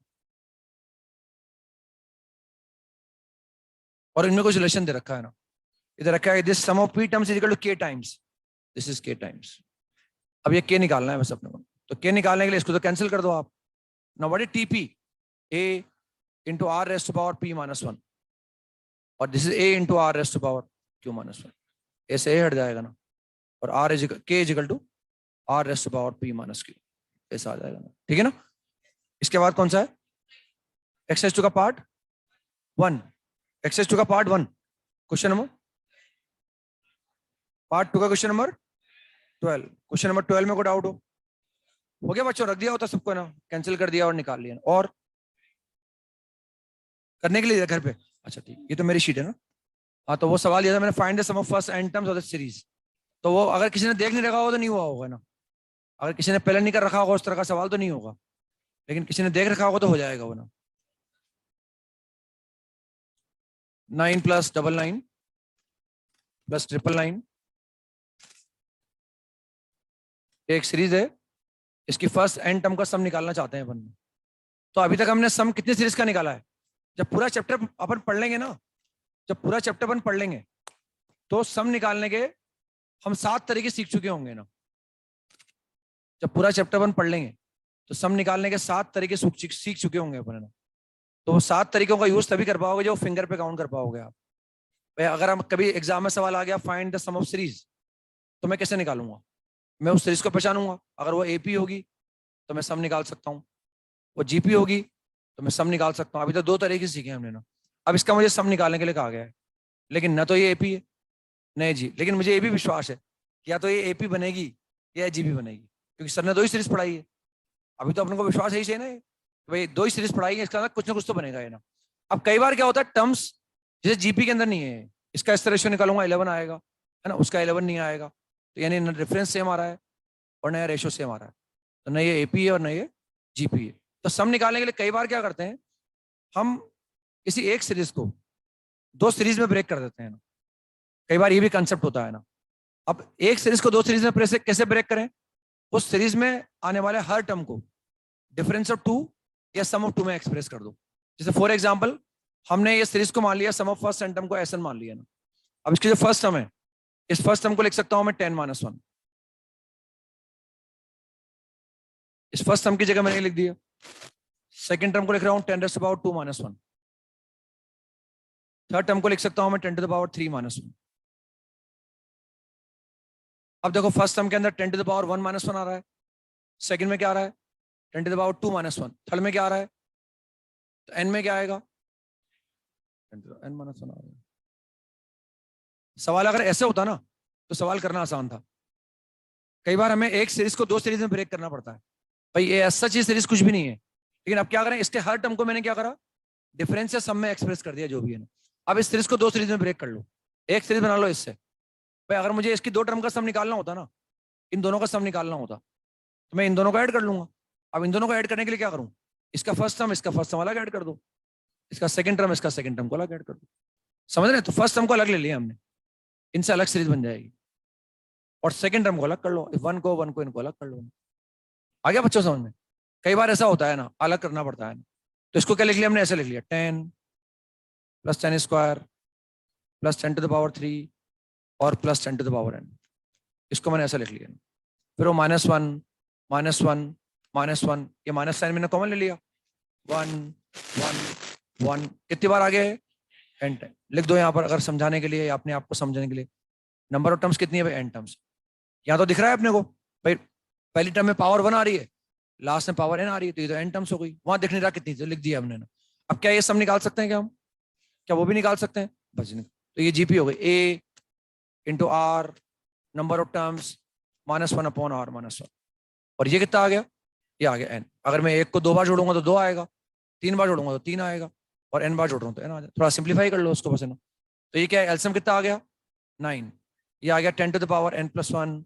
और इनमें कुछ रिलेशन दे रखा है ना, इधर रखा है this sum of p terms is equal to k times, this is k times. अब ये के निकालना है बस अपने को, तो के निकालने के लिए इसको तो कैंसिल कर दो आप। Now what is TP, A into R raised to power P minus one, और this is A into R raised to power Q minus one, ऐसे ए हट जाएगा ना, और R is K is equal to R raised to power P minus Q, ऐसा आ जाएगा ना, ठीक है ना। इसके बाद कौन सा है, एक्सरसाइज टू का पार्ट वन, एक्सरसाइज टू का part one, question number, part two का क्वेश्चन नंबर 12, क्वेश्चन नंबर 12 में कोई डाउट हो गया बच्चों, रख दिया होता सबको ना, कैंसिल कर दिया और निकाल लिया, और करने के लिए घर पे। अच्छा ठीक, ये तो मेरी शीट है ना। हाँ, तो वो सवाल ये था मैंने, find the sum of first n terms of the series. तो वो अगर किसी ने देख नहीं रखा होगा तो नहीं हुआ होगा ना, अगर किसी ने पहले नहीं कर रखा होगा उस तरह का सवाल तो नहीं होगा, लेकिन किसी ने देख रखा होगा तो हो जाएगा वो ना। 9 + 99 + 999, एक सीरीज है, इसकी फर्स्ट एन टर्म का सम निकालना चाहते हैं अपन। तो अभी तक हमने सम कितनी सीरीज का निकाला है, जब पूरा चैप्टर अपन पढ़ लेंगे ना, जब पूरा चैप्टर अपन पढ़ लेंगे तो सम निकालने के हम 7 तरीके सीख चुके होंगे ना। जब पूरा चैप्टर अपन पढ़ लेंगे तो सम निकालने के 7 तरीके सीख चुके होंगे अपन ना। तो वो 7 तरीकों का यूज तभी कर पाओगे जो फिंगर पे काउंट कर पाओगे आप। भाई अगर हम कभी एग्जाम में सवाल आ गया find the sum of series, तो मैं कैसे निकालूंगा, मैं उस सीरीज को पहचानूंगा, अगर वो एपी होगी तो मैं सम निकाल सकता हूँ, वो जीपी होगी तो मैं सम निकाल सकता हूँ। अभी तो 2 तरीके सीखे हमने ना, अब इसका मुझे सम निकालने के लिए कहा गया है, लेकिन न तो ये एपी है नहीं जी, लेकिन मुझे ये भी विश्वास है कि या तो ये एपी बनेगी या जीपी बनेगी, क्योंकि सर ने 2 ही सीरीज पढ़ाई है। अभी तो अपने को विश्वास है ही सही ना, भाई 2 ही सीरीज पढ़ाई है, इसका कुछ ना कुछ तो बनेगा ये ना। अब कई बार क्या होता है, टर्म्स जैसे जीपी के अंदर नहीं है, इसका इस रेशियो निकालूंगा 11 आएगा, है ना, उसका 11 नहीं आएगा, तो यानी न रेफरेंस सेम आ रहा है और नया रेशियो सेम आ रहा है, तो न ये एपी है और न ये जीपी है। तो सम निकालने के लिए कई बार क्या करते हैं, हम किसी एक सीरीज को 2 सीरीज में ब्रेक कर देते हैं ना, कई बार ये भी कंसेप्ट होता है ना। अब एक सीरीज को 2 सीरीज में कैसे ब्रेक करें, उस सीरीज में आने वाले हर टर्म को डिफरेंस ऑफ 2 या सम ऑफ 2 में एक्सप्रेस कर दो। जैसे फॉर एग्जांपल हमने ये सीरीज को मान लिया, सम ऑफ फर्स्ट एन टर्म को एसएन मान लिया ना। अब इसकी जो फर्स्ट टर्म है, इस फर्स्ट टर्म को लिख सकता हूं मैं 10 - 1, इस फर्स्ट टर्म की जगह मैंने लिख दिया। सेकंड टर्म को लिख रहा हूं 10⁻² - 1, थर्ड टर्म को लिख सकता हूं मैं 10⁻³ - 1। अब देखो फर्स्ट टर्म के अंदर 10⁻1 - 1 आ रहा है, सेकंड में क्या आ रहा है 10⁻2 - 1, थर्ड में क्या आ रहा है, तो एन में क्या आएगा n - 1 आ रहा है। सवाल अगर ऐसे होता ना तो सवाल करना आसान था। कई बार हमें एक सीरीज को 2 सीरीज में ब्रेक करना पड़ता है, भाई ये सच ही सीरीज कुछ भी नहीं है, लेकिन अब क्या करें, इसके हर टर्म को मैंने क्या करा, डिफरेंस या सम में एक्सप्रेस कर दिया जो भी है ना। अब इस सीरीज को 2 सीरीज में ब्रेक कर लो, एक सीरीज बना लो इससे। भाई अगर मुझे इसकी 2 टर्म का सम निकालना होता ना, इन दोनों का सम निकालना होता, तो मैं इन दोनों को ऐड कर लूंगा। अब इन दोनों को ऐड करने के लिए क्या करूं, इसका फर्स्ट टर्म इसका फर्स्ट टर्म अलग ऐड कर दो, इसका सेकंड टर्म इसका सेकंड टर्म को अलग ऐड कर दो। समझ रहे हैं, तो फर्स्ट टर्म को अलग ले लिया हमने, इनसे अलग सीरीज बन जाएगी। और सेकंड टर्म को अलग कर लो, वन को इनको अलग कर लो। आ गया बच्चों समझ में? कई बार ऐसा होता है ना, अलग करना पड़ता है ना। तो इसको क्या लिख लिया हमने, ऐसे लिख लिया 10 + 10 स्क्वायर + 10 टू द पावर 3 और +10 टू द पावर n। इसको मैंने ऐसा लिख लिया। फिर वो -1 -1 -1, ये माइनस साइन मैंने कॉमन ले लिया। 1 1 1 कितनी बार आ गया है? n time. लिख दो यहाँ पर अगर समझाने के लिए या अपने आप को समझने के लिए। नंबर ऑफ टर्म्स कितनी है भाई? n terms. यहाँ तो दिख रहा है अपने को भाई, पहली टर्म में पावर 1 आ रही है, लास्ट में पावर n आ रही है, तो ये तो n टर्म्स हो गई। वहां दिख नहीं रहा कितनी, तो लिख दिया हमने ना। अब क्या ये सम निकाल सकते हैं क्या हम? क्या वो भी निकाल सकते हैं? बस नहीं। तो ये जीपी हो गई a into r number of terms -1/r-1। और ये कितना आ गया? ये आ गया n। अगर मैं एक को 2 बार जोड़ूंगा तो 2 आएगा, 3 बार जोड़ूंगा तो 3 आएगा, और n बार जोड़ रहा हूँ तो n आ जाए। थोड़ा सिंप्लीफाई कर लो उसको बस है ना। तो ये क्या है? एलसीएम कितना आ गया? 9। ये आ गया 10 to the power n + 1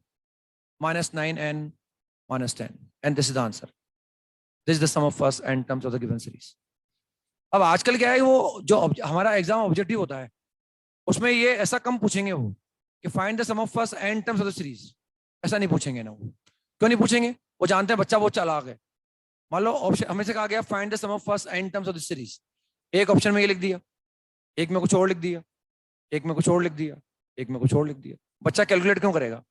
-9n -10, and this is the answer. This is the sum of first n terms of the given series. अब आजकल क्या है, वो जो हमारा एग्जाम ऑब्जेक्टिव होता है उसमें ये ऐसा कम पूछेंगे वो कि find the sum of first n terms of the series. ऐसा नहीं पूछेंगे ना वो। क्यों नहीं पूछेंगे? वो जानते हैं बच्चा वो चालाक है। मान लो ऑप्शन हमें से कहा गया find the sum of first n terms of the series, एक ऑप्शन में ये लिख दिया, एक में कुछ और लिख दिया, एक में कुछ और लिख दिया, एक में कुछ और लिख दिया। बच्चा कैलकुलेट क्यों करेगा?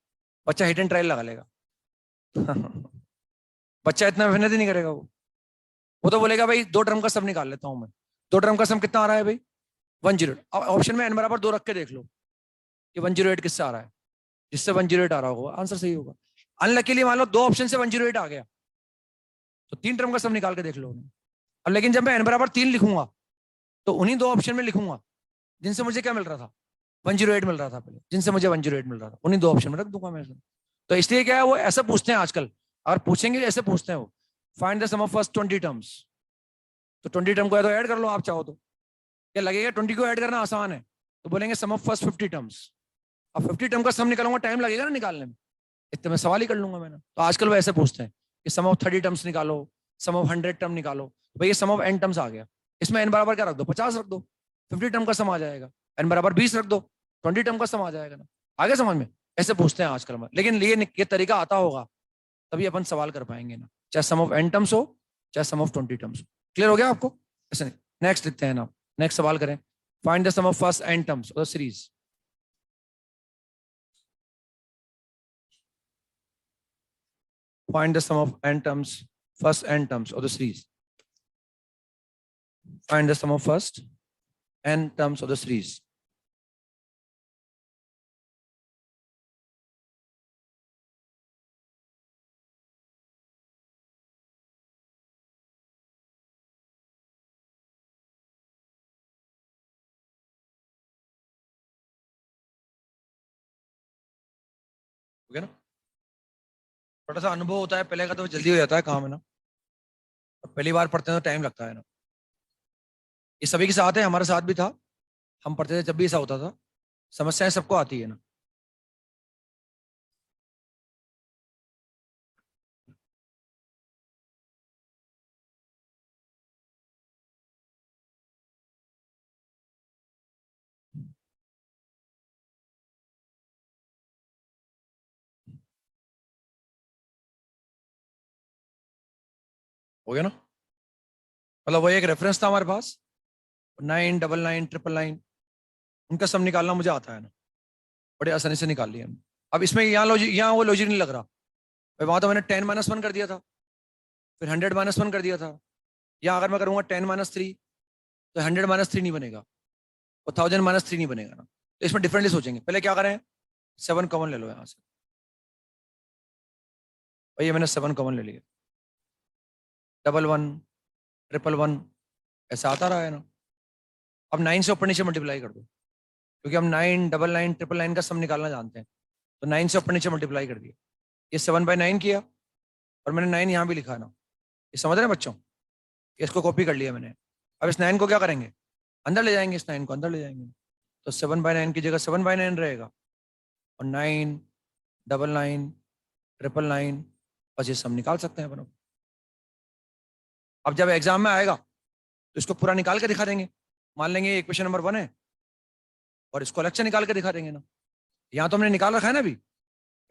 बच्चा हिट एंड ट्रायल लगा लेगा। बच्चा इतना मेहनत ही नहीं करेगा। वो तो बोलेगा भाई 2 टर्म का सम निकाल लेता हूं मैं। 2 टर्म का सम कितना आ रहा है भाई? 108। अब ऑप्शन में n बराबर 2 रख के देख लो कि 108 किससे आ रहा है। जिससे 108 आ रहा होगा आंसर सही होगा। अनलकीली मान लो 2 ऑप्शन से 108 आ गया, तो 3 टर्म का सम निकाल के देख लो। अब लेकिन जब मैं n बराबर 3 लिखूंगा तो उन्हीं 2 ऑप्शन में लिखूंगा जिनसे मुझे क्या मिल रहा था? 108 मिल रहा था पहले, जिनसे मुझे 108 मिल रहा था उन्हीं 2 ऑप्शन में रख दूंगा मैं। तो इसलिए क्या है, वो ऐसा पूछते हैं आजकल, अगर पूछेंगे ऐसे पूछते हैं वो, find the sum of first 20 terms. तो 20 टर्म को तो ऐड कर लो आप चाहो तो। क्या लगेगा 20 को ऐड करना आसान है? तो बोलेंगे सम ऑफ फर्स्ट 50 टर्म्स। अब 50 टर्म का सम निकालूंगा, टाइम लगेगा ना निकालने में, इतने में सवाल ही कर लूंगा मैंने। तो आजकल वो ऐसे पूछते हैं कि सम ऑफ 30 टर्म्स निकालो, सम ऑफ 100 टर्म निकालो। भाई ये सम ऑफ n टर्म्स आ गया, इसमें n बराबर क्या रख दो? 50 रख दो, 50 टर्म का सम आ जाएगा। n बराबर 20 रख दो, 20 टर्म का सम आ जाएगा ना। आगे समझ में? ऐसे पूछते हैं आजकल में। लेकिन ये तरीका आता होगा तभी अपन सवाल कर पाएंगे ना, चाहे सम ऑफ n टर्म्स हो चाहे सम ऑफ 20 टर्म्स हो। क्लियर हो गया आपको? ऐसे नहीं। नेक्स्ट लिखते हैं ना, नेक्स्ट सवाल करें। Find the sum of first n terms of the series. Find the sum of n terms, first n terms of the series. Find the sum of first n terms of the series. हो गया ना? थोड़ा सा अनुभव होता है पहले का तो जल्दी हो जाता है काम है ना। पहली बार पढ़ते हैं तो टाइम लगता है ना। ये सभी के साथ है, हमारे साथ भी था। हम पढ़ते थे जब भी ऐसा होता था। समस्याएं सबको आती है ना। हो गया ना? मतलब वो एक रेफरेंस था हमारे पास, 9 99 999, उनका सम निकालना मुझे आता है ना, बड़े आसानी से निकाल लिया। अब इसमें यहाँ वो लॉजिक नहीं लग रहा। वहां तो मैंने 10 - 1 कर दिया था, फिर 100 - 1 कर दिया था। या अगर मैं करूंगा 10 - 3 तो 100 - 3 नहीं बनेगा, और 1000 - 3 नहीं बनेगा ना। तो इसमें डिफरेंटली सोचेंगे। पहले क्या करें? 7 कॉमन ले लो यहाँ से। और ये मैंने 7 कॉमन ले लिया। 11 111 ऐसा आता रहा है ना। अब 9 से ऊपर नीचे मल्टीप्लाई कर दो, क्योंकि हम 9 99 999 का सम निकालना जानते हैं। तो 9 से ऊपर नीचे मल्टीप्लाई कर दिया, ये 7/9 किया, और मैंने 9 यहाँ भी लिखा ना। ये समझ रहे हैं बच्चों? इसको कॉपी कर लिया मैंने। अब इस 9 को क्या करेंगे? अंदर ले जाएंगे, इस 9 को अंदर ले जाएंगे। तो 7/9 की जगह 7/9 रहेगा, और 9 99 999, बस ये सम निकाल सकते हैं अपन। अब जब एग्जाम में आएगा तो इसको पूरा निकाल के दिखा देंगे। मान लेंगे इक्वेशन नंबर 1 है, और इसको अलग से निकाल के दिखा देंगे ना। यहाँ तो हमने निकाल रखा है ना अभी,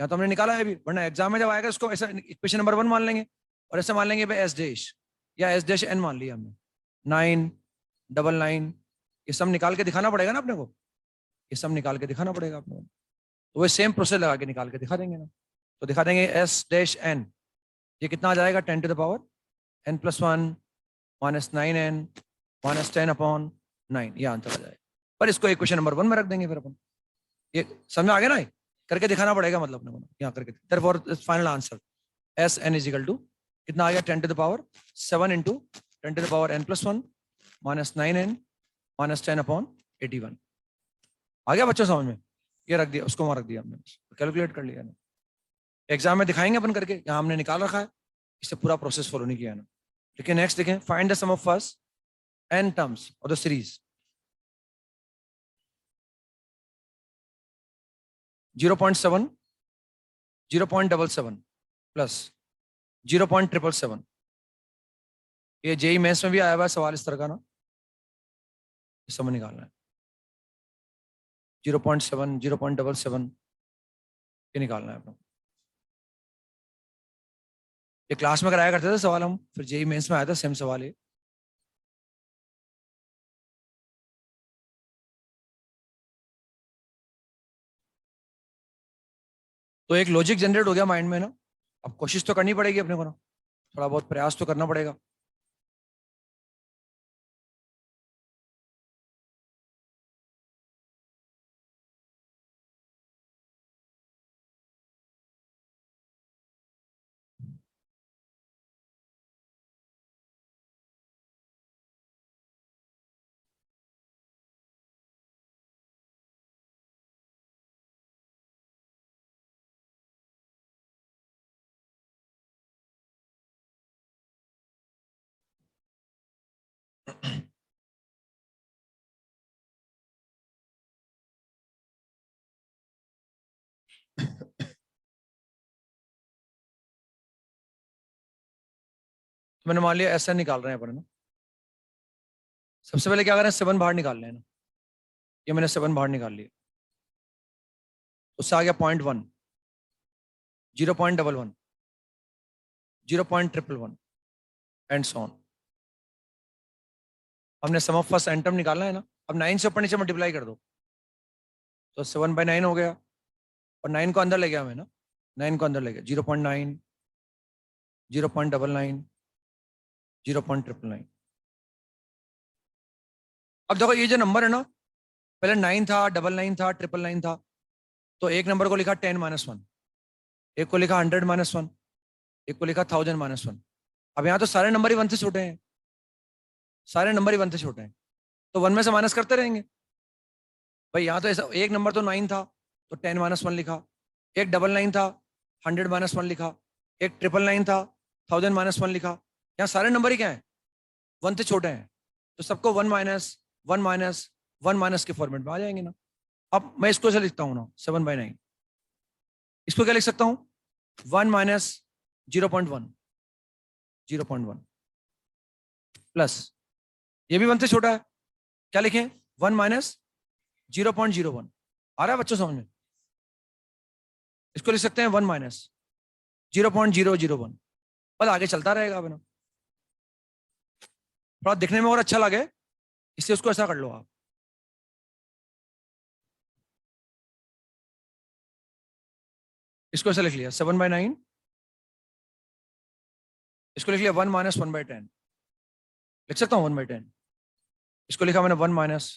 यहाँ तो हमने निकाला है अभी, वरना एग्जाम में जब आएगा इसको ऐसा इक्वेशन नंबर 1 मान लेंगे और ऐसे मान लेंगे भाई एस डैश या एस डैश एन मान लिया हमने, 9 डबल 9, ये सब निकाल के दिखाना पड़ेगा ना अपने को, ये सब निकाल के दिखाना पड़ेगा अपने को, तो वही सेम प्रोसेस लगा के निकाल के दिखा देंगे ना। तो दिखा देंगे एस डैश एन, ये कितना आ जाएगा 10 to the power n plus 1 minus 9n minus 10 upon 9, ये आंसर आ जाएगा। पर इसको इक्वेशन नंबर 1 में रख देंगे फिर अपन, ये समझ में आ गया ना, करके दिखाना पड़ेगा मतलब अपने को यहाँ करके। Therefore final answer S N is equal to कितना आ गया 10 to the power 7 into 10 to the power n plus 1 minus 9n minus 10 upon 81। आ गया बच्चों समझ में? ये रख दिया, उसको वहां रख दिया हमने, कैलकुलेट कर लिया ना। एग्जाम में दिखाएंगे अपन करके, यहाँ हमने निकाल रखा है, इससे पूरा प्रोसेस फॉलो नहीं किया ना। देखिए नेक्स्ट देखें, find the sum of first n terms of the series 0.7 0.77 plus 0.777। ये जेई मेंस में भी आया हुआ है सवाल इस तरह का ना, इस समय निकालना है 0.7 0.77 ये निकालना है अपना। ये क्लास में कराया करते थे सवाल हम, फिर जेई मेंस में आया था सेम सवाल ये। तो एक लॉजिक जनरेट हो गया माइंड में ना, अब कोशिश तो करनी पड़ेगी अपने को ना, थोड़ा बहुत प्रयास तो करना पड़ेगा। तो मैंने मान लिया ऐसा निकाल रहे हैं अपन ना, सबसे पहले क्या करें 7 बाहर निकाल लें ना, ये मैंने 7 बाहर निकाल लिया, उससे आ गया 0.1 0.11 0.111 एंड सो ऑन। हमने सम ऑफ फर्स्ट एंड टर्म निकालना है ना, अब 9 से ऊपर नीचे मल्टीप्लाई कर दो तो 7/9 हो गया, और 9 को अंदर ले गया मैं ना, 9 को अंदर ले गया 0.9 0.99 0.999। अब देखो ये जो नंबर है ना, पहले 9 था, 99 था, 999 था, तो एक नंबर को लिखा 10-1, एक को लिखा 100-1, एक को लिखा 1000-1। अब यहाँ तो सारे नंबर ही 1 से छोटे हैं, सारे नंबर ही 1 से छोटे हैं, तो 1 में से माइनस करते रहेंगे भाई। यहाँ तो ऐसा एक नंबर तो 9 था तो 10-1 लिखा, एक 99 था 100-1 लिखा, एक 999 था 1000-1 लिखा। यहाँ सारे नंबर ही क्या है 1 से छोटे हैं, तो सबको 1 माइनस 1 माइनस 1 माइनस के फॉर्मेट में आ जाएंगे ना। अब मैं इसको ऐसे लिखता हूँ ना 7/9, इसको क्या लिख सकता हूँ 1 माइनस 0.1 0.1 प्लस, ये भी 1 से छोटा है, क्या लिखें 1 माइनस 0.01। आ रहा है बच्चों समझ में? इसको लिख सकते हैं 1 माइनस 0.001, बस आगे चलता रहेगा अब ना, थोड़ा दिखने में और अच्छा लगे इसलिए उसको ऐसा कर लो आप। इसको ऐसा लिख लिया 7/9, इसको लिख लिया 1 माइनस 1/10, लिख सकता हूँ 1/10। इसको लिखा मैंने 1 माइनस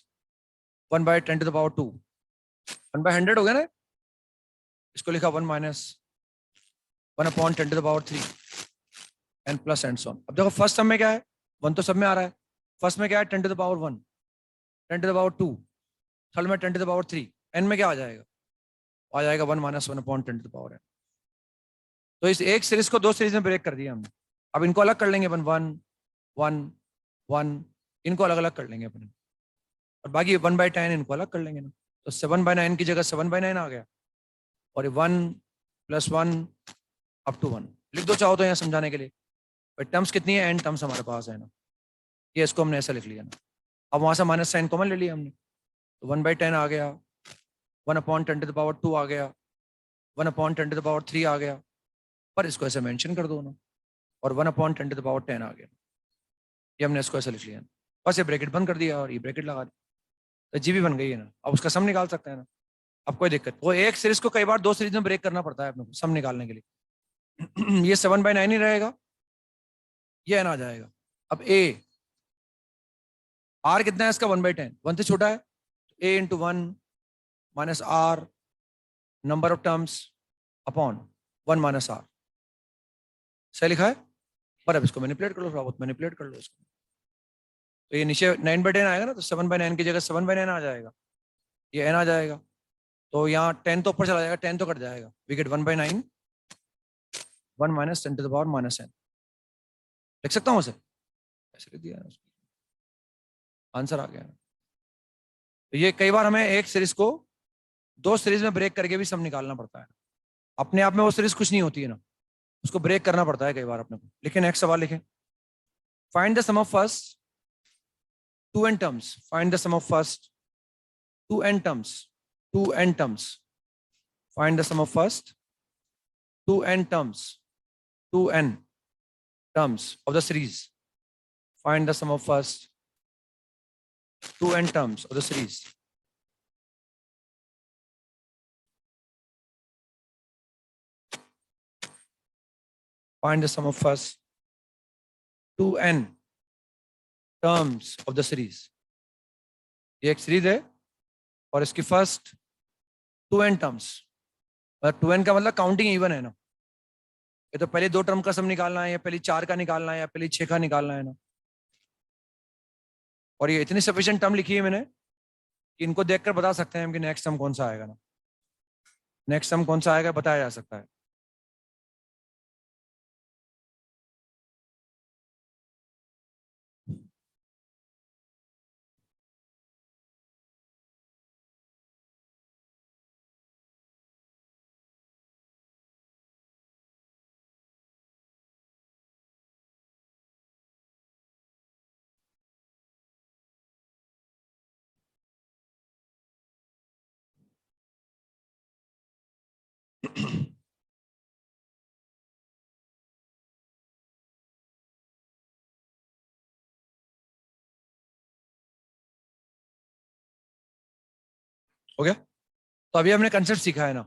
1/10 टू द पावर 2, 1/100 हो गया ना। इसको लिखा 1 minus 1/10 to the power 3 and plus and so on. अब देखो फर्स्ट सब में क्या है 1 तो सब में आ रहा है, फर्स्ट में क्या है 10 to the power 1, 10 to the power 2, third में 10 टू द पावर 3, एन में क्या आ जाएगा 1 minus 1/10 to the power n. तो इस एक सीरीज को 2 सीरीज में ब्रेक कर दिया हमने। अब इनको अलग कर लेंगे अपन 1 1 1, इनको अलग अलग कर लेंगे अपन, और बाकी 1/10 इनको अलग कर लेंगे ना। तो 7/9 की जगह 7/9 आ गया, और 1 + 1 अप टू 1 लिख दो चाहो तो यहाँ समझाने के लिए। भाई टर्म्स कितनी है n टर्म्स हमारे पास है ना, ये इसको हमने ऐसा लिख लिया ना। अब वहां से माइनस साइन कॉमन ले लिया हमने, तो 1/10 आ गया, 1/10 टू द पावर 2 आ गया, 1/10⁻³ आ गया, पर इसको ऐसे मेंशन कर दो ना, और 1/10⁻10 आ गया, ये हमने इसको ऐसे लिख लिया, बस ये ब्रैकेट बंद कर दिया और ये ब्रैकेट लगा दी, तो जीबी बन गई है ना। अब उसका सम निकाल सकते हैं ना, अब कोई दिक्कत, वो एक सीरीज को कई बार दो सीरीज में ब्रेक करना पड़ता है अपने को सम निकालने के लिए। ये 7/9 ही रहेगा, ये n आ जाएगा। अब a r कितना है इसका, 1/10, 1 से छोटा है, a into 1 minus r number of terms upon 1 minus r, सही लिखा है। पर अब इसको मैनिपुलेट कर लो, थोड़ा बहुत मैनिपुलेट कर लो इसको, तो ये नीचे 9/10 आएगा ना, तो 7/9 की जगह 7/9 आ जाएगा, ये n आ जाएगा, तो यहाँ 10 तो ऊपर चला जाएगा, 10 तो कट जाएगा, वी गेट 1/9 1 माइनस 10⁻⁻n, लिख सकता हूँ उसे ऐसे, लिख दिया, आंसर आ गया। तो ये कई बार हमें एक सीरीज को दो सीरीज में ब्रेक करके भी सम निकालना पड़ता है, अपने आप में वो सीरीज कुछ नहीं होती है ना, उसको ब्रेक करना पड़ता है कई बार अपने को। लिखें नेक्स्ट सवाल लिखें, find the sum of first 2n terms, find the sum of first 2n terms, 2n terms, find the sum of first 2n terms, 2n terms of the series, find the sum of first 2n terms of the series. Find the sum of first 2n terms of the series. ये एक series है और इसकी first 2n terms, 2n का मतलब counting even है ना, ये तो पहले दो टर्म का सम निकालना है, या पहले 4 का निकालना है, या पहले 6 का निकालना है ना, और ये इतनी सफिशिएंट टर्म लिखी है मैंने कि इनको देखकर बता सकते हैं हम कि नेक्स्ट सम कौन सा आएगा ना, नेक्स्ट सम कौन सा आएगा बताया जा सकता है। हो गया, तो अभी हमने कंसेप्ट सीखा है ना,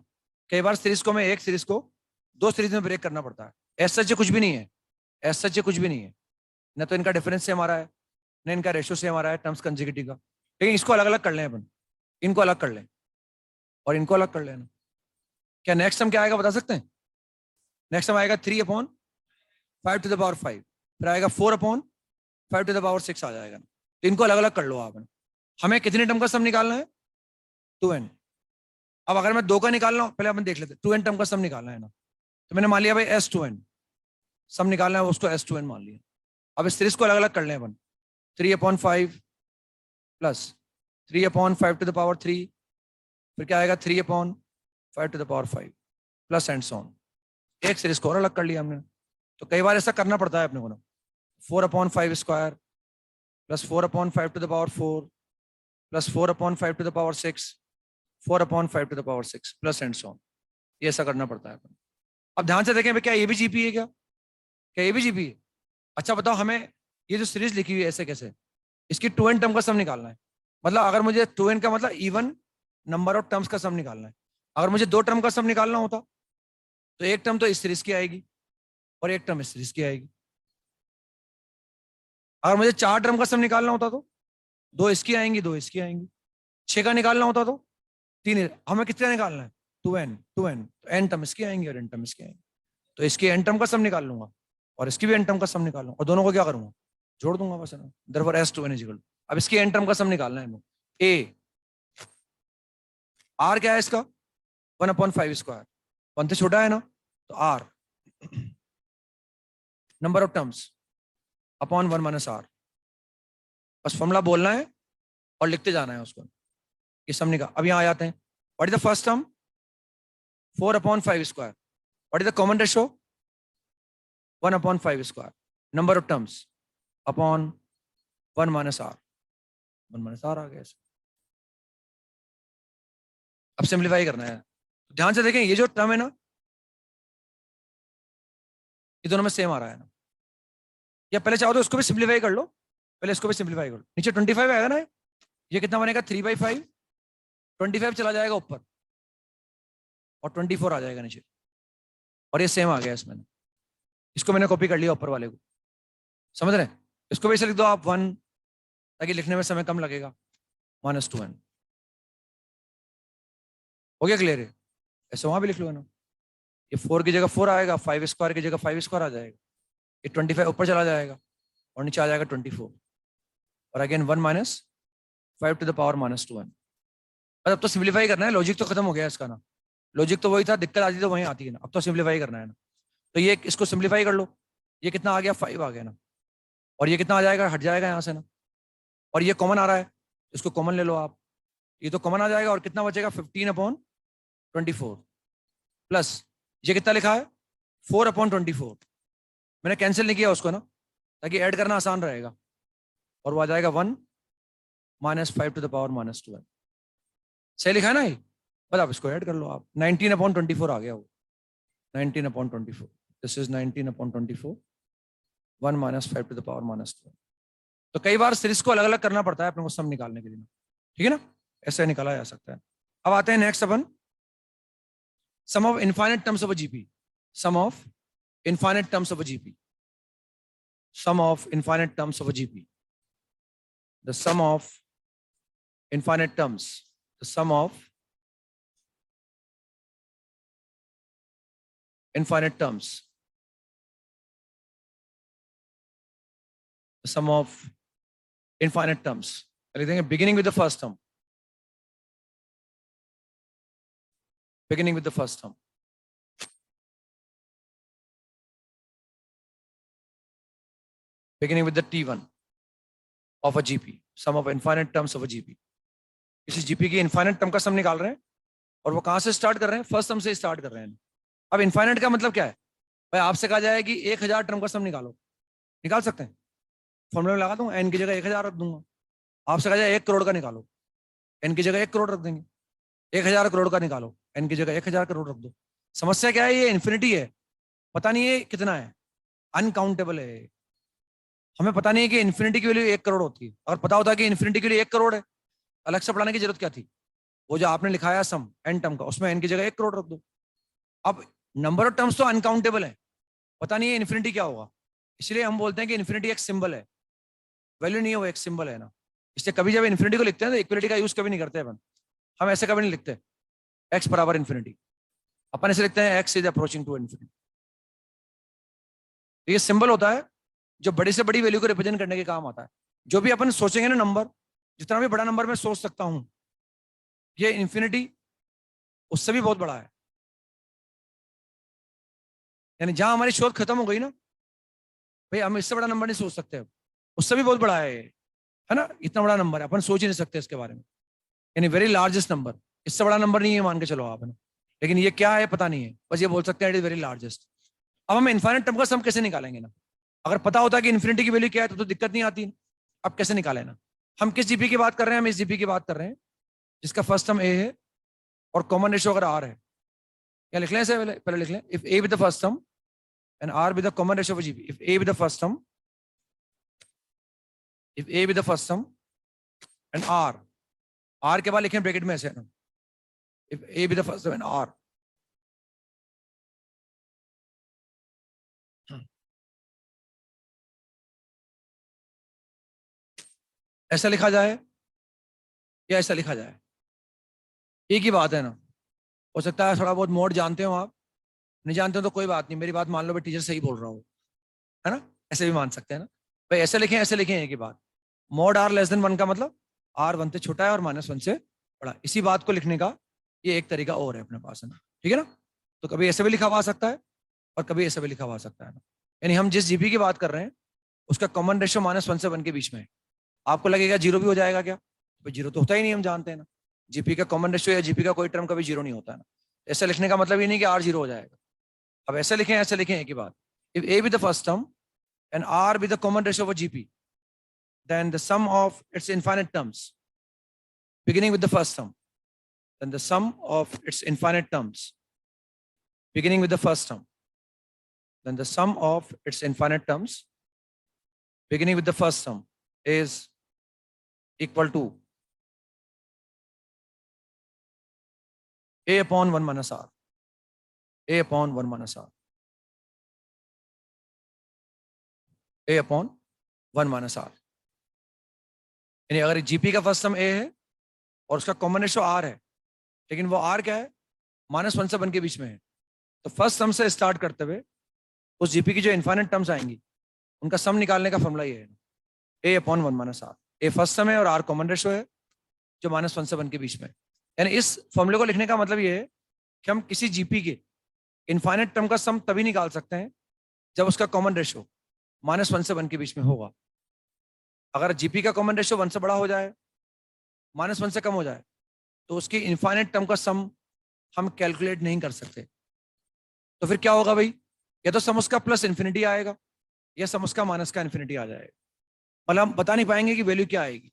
कई बार सीरीज को, मैं एक सीरीज को दो सीरीज में ब्रेक करना पड़ता है, ऐसा सच कुछ भी नहीं है, ऐसा सच कुछ भी नहीं है, ना तो इनका डिफरेंस सेम आ रहा है, ना इनका रेशियो सेम आ रहा है टर्म्स कंसेक्यूटिव का, लेकिन इसको अलग अलग कर लें अपन, इनको अलग कर लें और इनको अलग कर लेना। क्या नेक्स्ट सम क्या आएगा बता सकते हैं? नेक्स्ट सम आएगा 3/5⁵, फिर आएगा 4/5⁵ आ जाएगा, तो इनको अलग अलग कर लो आप। हमें कितने टर्म का सम निकालना है? 2n। अब अगर मैं 2 का निकालना हूं, पहले अपन देख लेते हैं, 2n टर्म का सम निकालना है ना, तो मैंने मान लिया भाई S2n सम निकालना है, उसको S2n मान लिया। अब इस सीरीज को अलग अलग कर लें अपन, 3/5 प्लस 3/5⁵, फिर क्या आएगा 3/5⁵ प्लस एंड सो ऑन, एक सीरीज को और अलग कर लिया हमने। तो कई बार ऐसा करना पड़ता है अपने को ना, 4/5² plus 4/5⁴ plus 4/5⁶, 4/5⁶ plus and so on, ये ऐसा करना पड़ता है अपन। अब ध्यान से देखें, क्या ये भी जीपी है? क्या ये भी जीपी है? अच्छा बताओ, हमें ये जो सीरीज लिखी हुई है ऐसे कैसे, इसकी 2n टर्म का सम निकालना है, मतलब अगर मुझे 2n का मतलब इवन नंबर ऑफ टर्म्स का सम निकालना है। अगर मुझे 2 टर्म का सम निकालना होता तो एक टर्म तो इस सीरीज की आएगी और एक टर्म इस सीरीज की आएगी। अगर मुझे 4 टर्म का सम निकालना होता तो 2 इसकी आएंगी, 2 इसकी आएंगी। 6 का निकालना होता तो 3, हमें कितना निकालना है? 2n, 2n, तो n टर्म इसकी आएंगी और n टर्म इसकी आएंगी, तो इसकी n टर्म का सम निकाल लूंगा और इसकी भी n टर्म का सम निकाल लूंगा, और दोनों को क्या करूंगा? जोड़ दूंगा बस है ना, therefore S2n is equal to, अब इसकी n टर्म का सम निकालना है a, r क्या है इसका? 1/5², 1 से छोटा है ना, तो r number of terms upon 1 minus r, बस फॉर्मूला बोलना है और लिखते जाना है उसको, ये सम निकाल। अब यहाँ आ जाते हैं, what is the first term? 4/5², what is the common ratio? 1/5², number of terms upon 1 minus r, 1 minus r आ गया। अब सिंप्लीफाई करना है, ध्यान से देखें, ये जो टर्म है ना, ये दोनों में सेम आ रहा है ना। या पहले चाहो तो इसको भी सिंप्लीफाई कर लो, पहले इसको भी सिंप्लीफाई कर लो। नीचे 25 आएगा ना, ये कितना बनेगा 3/5, 25 चला जाएगा ऊपर और 24 आ जाएगा नीचे, और ये सेम आ गया इसमें। इसको मैंने कॉपी कर लिया ऊपर वाले को, समझ रहे हैं? इसको भी ऐसे लिख दो आप 1, ताकि लिखने में समय कम लगेगा, -2n। हो गया क्लियर है? ऐसे वहां भी लिख लो ना, ये 4 की जगह 4 आएगा, 5 स्क्वायर की जगह 5 स्क्वायर आ जाएगा, ये 25 ऊपर चला जाएगा और नीचे आ जाएगा 24, और again 1 - 5 to the power -2n। अब तो सिंप्लीफाई करना है, लॉजिक तो खत्म हो गया इसका ना, लॉजिक तो वही था, दिक्कत आती तो वहीं आती है ना, अब तो सिंप्लीफाई करना है ना। तो ये इसको सिंप्लीफाई कर लो, ये कितना आ गया 5 आ गया ना, और ये कितना आ जाएगा, हट जाएगा यहाँ से ना, और ये कॉमन आ रहा है, इसको कॉमन ले लो आप, ये तो कॉमन आ जाएगा, और कितना बचेगा 15/24 प्लस ये कितना लिखा है 4/24। मैंने कैंसिल नहीं किया उसको ना, ताकि ऐड करना आसान रहेगा, और वो आ जाएगा 1 - 5 to the power -2n। सही लिखा है ना ये? बस आप इसको ऐड कर लो आप, 19/24 आ गया वो, 19/24। This is 19/24, 1 - 5 to the power -2n। तो कई बार सीरीज को अलग अलग करना पड़ता है अपने को सम निकालने के लिए, ठीक है ना? ऐसे निकाला जा सकता है। अब आते हैं नेक्स्ट अपन, sum of infinite terms of a GP, sum of infinite terms of a GP, sum of infinite terms of a GP, the sum of infinite terms, the sum of infinite terms, the sum of infinite terms। beginning with the first term, beginning with the first term, beginning with the T1 of a GP, sum of infinite terms of a GP। किसी GP की infinite term का सम निकाल रहे हैं, और वो कहां से स्टार्ट कर रहे हैं, फर्स्ट टर्म से स्टार्ट कर रहे हैं। अब इनफाइनाइट का मतलब क्या है भाई, आपसे कहा जाए कि 1000 टर्म का सम निकालो, निकाल सकते हैं? फॉर्मूला में लगा दूंगा, एन की जगह 1000 रख दूंगा। आपसे कहा जाए 1 करोड़ का निकालो, एन की जगह 1 करोड़ रख देंगे। 1000 करोड़ का निकालो, एन की जगह 1000 करोड़ रख दो। समस्या क्या है, ये इन्फिनिटी है, पता नहीं है कितना है, अनकाउंटेबल है। हमें पता नहीं है कि इन्फिनिटी की वैल्यू 1 करोड़ होती है, अगर पता होता कि इन्फिनिटी के लिए 1 करोड़ है, अलग से पढ़ाने की जरूरत क्या थी? वो जो आपने लिखाया सम एन टर्म का, उसमें एन की जगह 1 करोड़ रख दो। अब नंबर ऑफ टर्म्स तो अनकाउंटेबल है, पता नहीं है इन्फिनिटी क्या होगा, इसलिए हम बोलते हैं कि इन्फिनिटी एक सिंबल है, वैल्यू नहीं है, वो एक सिंबल है ना। इसलिए कभी जब इन्फिनिटी को लिखते हैं तो इक्वलिटी का यूज कभी नहीं करते अपन, हम ऐसे कभी नहीं लिखते एक्स बराबर इन्फिनिटी, अपन ऐसे लिखते हैं x is approaching to infinity. ये सिंबल होता है जो बड़ी से बड़ी वैल्यू को रिप्रेजेंट करने के काम आता है। जो भी अपन सोचेंगे ना नंबर, जितना भी बड़ा नंबर मैं सोच सकता हूं, ये इन्फिनिटी उससे भी बहुत बड़ा है। यानी जहां हमारी शोध खत्म हो गई ना भाई, हम इससे बड़ा नंबर नहीं सोच सकते, अब उससे भी बहुत बड़ा है ना, इतना बड़ा नंबर है अपन सोच ही नहीं सकते इसके बारे में, यानी वेरी लार्जेस्ट नंबर, इससे बड़ा नंबर नहीं है मान के चलो आप, है ना? लेकिन ये क्या है पता नहीं है, बस ये बोल सकते हैं इट इज वेरी लार्जेस्ट। अब हम इनफाइनाइट टर्म का सम कैसे निकालेंगे ना? अगर पता होता कि इन्फिनिटी की वैल्यू क्या है तो दिक्कत नहीं आती। अब कैसे निकाले ना? हम किस जीपी की बात कर रहे हैं? हम इस जीपी की बात कर रहे हैं जिसका फर्स्ट टर्म ए है और कॉमन रेशियो अगर आर है। क्या लिख लें इसे? पहले लिख लें, if A with the first term and R with the common ratio of GP. If A with the first term, if A with the first term and R के बाद लिखें ब्रैकेट में ऐसे ना, if A with the first term and R, ऐसा लिखा जाए या ऐसा लिखा जाए, एक ही बात है ना। हो सकता है थोड़ा बहुत मोड जानते हो आप, नहीं जानते हो तो कोई बात नहीं, मेरी बात मान लो भाई टीचर सही बोल रहा हो, है ना? ऐसे भी मान सकते हैं ना भाई, ऐसे लिखें ऐसे लिखें एक ही बात। मोड R लेस देन 1 का मतलब R 1 से छोटा है और -1 से बड़ा। इसी बात को लिखने का ये एक तरीका और है अपने पास, है ना? ठीक है ना? तो कभी ऐसे भी लिखा हुआ सकता है और कभी ऐसे भी लिखा हुआ सकता है ना। यानी हम जिस जीपी की बात कर रहे हैं उसका कॉमन रेशियो -1 से 1 के बीच में है। आपको लगेगा 0 भी हो जाएगा क्या? तो 0 तो होता ही नहीं, हम जानते हैं ना। जीपी का कॉमन रेशियो या जीपी का कोई टर्म कभी 0 नहीं होता है ना। ऐसे लिखने का मतलब ये नहीं कि R 0 हो जाएगा। अब ऐसे लिखें ऐसे लिखें एक ही बात, if A with the first term and R with the common ratio of a GP, then the sum of its infinite terms beginning with the first term then the sum of its infinite terms beginning with the first term, then the sum of its infinite terms beginning with the first term is equal to a upon 1 minus r, a upon 1 minus r, a upon 1 minus r. यानी अगर GP का first term ए है और उसका common ratio r है, लेकिन वो are क्या है, -1 से 1 के बीच में है, तो फर्स्ट टर्म से स्टार्ट करते हुए उस जीपी की जो इनफाइनाइट टर्म्स आएंगी उनका सम निकालने का फॉर्मूला ये है, A upon 1 minus R. A first term है और आर कॉमन रेशो है जो -1 से 1 के बीच में है. यानी इस फॉर्मूले को लिखने का मतलब ये है कि हम किसी जीपी के इनफाइनाइट टर्म का सम तभी निकाल सकते हैं जब उसका कॉमन रेशो -1 से 1 के बीच में होगा. अगर जीपी का कॉमन रेशो 1 से बड़ा हो जाए, -1 से कम हो जाए, तो उसकी इनफाइनाइट टर्म का सम हम कैलकुलेट नहीं कर सकते. तो फिर क्या होगा भाई, या तो सम उसका प्लस इन्फिनिटी आएगा या सम उसका माइनस का इन्फिनिटी आ जाएगा. मतलब हम बता नहीं पाएंगे कि वैल्यू क्या आएगी.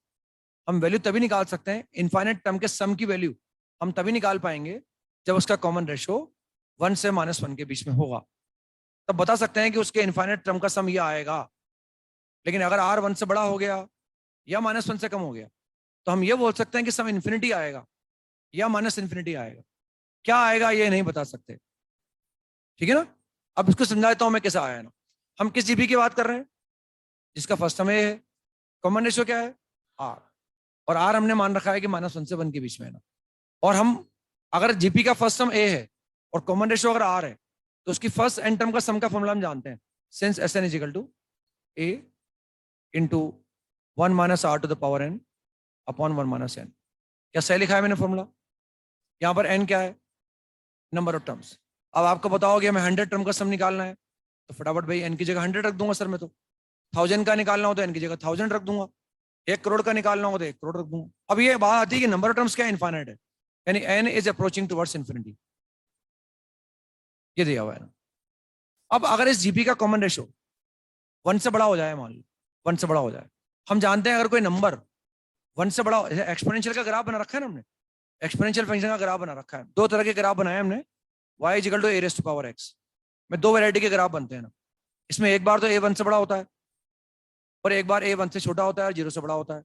हम वैल्यू तभी निकाल सकते हैं, इनफाइनाइट टर्म के सम की वैल्यू हम तभी निकाल पाएंगे जब उसका कॉमन रेशो 1 से -1 के बीच में होगा. तब बता सकते हैं कि उसके इनफाइनाइट टर्म का सम ये आएगा. लेकिन अगर आर 1 से बड़ा हो गया या -1 से कम हो गया, तो हम ये बोल सकते हैं कि सम इन्फिनिटी आएगा या माइनस इन्फिनिटी आएगा. क्या आएगा ये नहीं बता सकते. ठीक है ना. अब इसको समझा देता हूं मैं कैसा आया ना. हम किस जीपी की बात कर रहे हैं जिसका फर्स्ट टर्म ए है, कॉमन रेशियो क्या है आर, और आर हमने मान रखा है कि -1 से 1 के बीच में है ना. और हम अगर जीपी का फर्स्ट टर्म ए है और कॉमन रेशियो अगर आर है, तो उसकी फर्स्ट एन टर्म का सम का फॉर्मूला हम जानते हैं, since S N is equal to a into 1 minus r to the power n upon 1 minus n. क्या सही लिखा है मैंने फॉर्मूला. यहाँ पर एन क्या है, नंबर ऑफ टर्म्स. अब आपको बताओ कि हमें 100 टर्म का सम निकालना है, तो फटाफट भाई एन की जगह 100 रख दूंगा सर. मैं तो 1000 का निकालना हो तो एन की जगह 1000 रख दूंगा. 1 करोड़ का निकालना हो तो 1 करोड़ रख दूंगा. अब ये बात आती है कि नंबर ऑफ टर्म्स क्या इनफाइनाइट है, यानी n is approaching towards infinity. ये दिया हुआ है ना. अब अगर इस जीपी का कॉमन रेशो 1 से बड़ा हो जाए, मान लो 1 से बड़ा हो जाए, हम जानते हैं अगर कोई नंबर 1 से बड़ा, एक्सपोनेंशियल का ग्राफ बना रखा है ना हमने, एक्सपोनेंशियल फंक्शन का ग्राफ बना रखा है. 2 तरह के ग्राफ बनाए हमने, y is equal to a raise to power x में 2 वैरायटी के ग्राफ बनते हैं ना. इसमें एक बार तो a 1 से बड़ा होता है और एक बार a 1 से छोटा होता है और 0 से बड़ा होता है.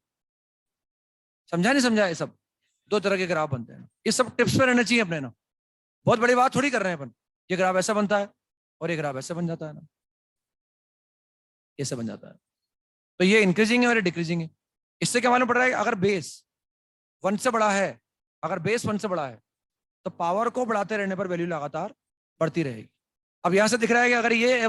समझा नहीं समझा. ये सब 2 तरह के ग्राफ बनते हैं. ये सब टिप्स पे रहना चाहिए अपने ना. बहुत बड़ी बात थोड़ी कर रहे हैं अपन. ये ग्राफ ऐसा बनता है और ये ग्राफ ऐसे बन जाता है ना, ऐसे बन जाता है. तो ये इंक्रीजिंग है और ये डिक्रीजिंग है. इससे क्या मालूम पड़ रहा है, अगर बेस 1 से बड़ा है, अगर बेस 1 से बड़ा है तो पावर को बढ़ाते रहने पर वैल्यू लगातार बढ़ती रहेगी. अब यहां से दिख रहा है कि अगर ये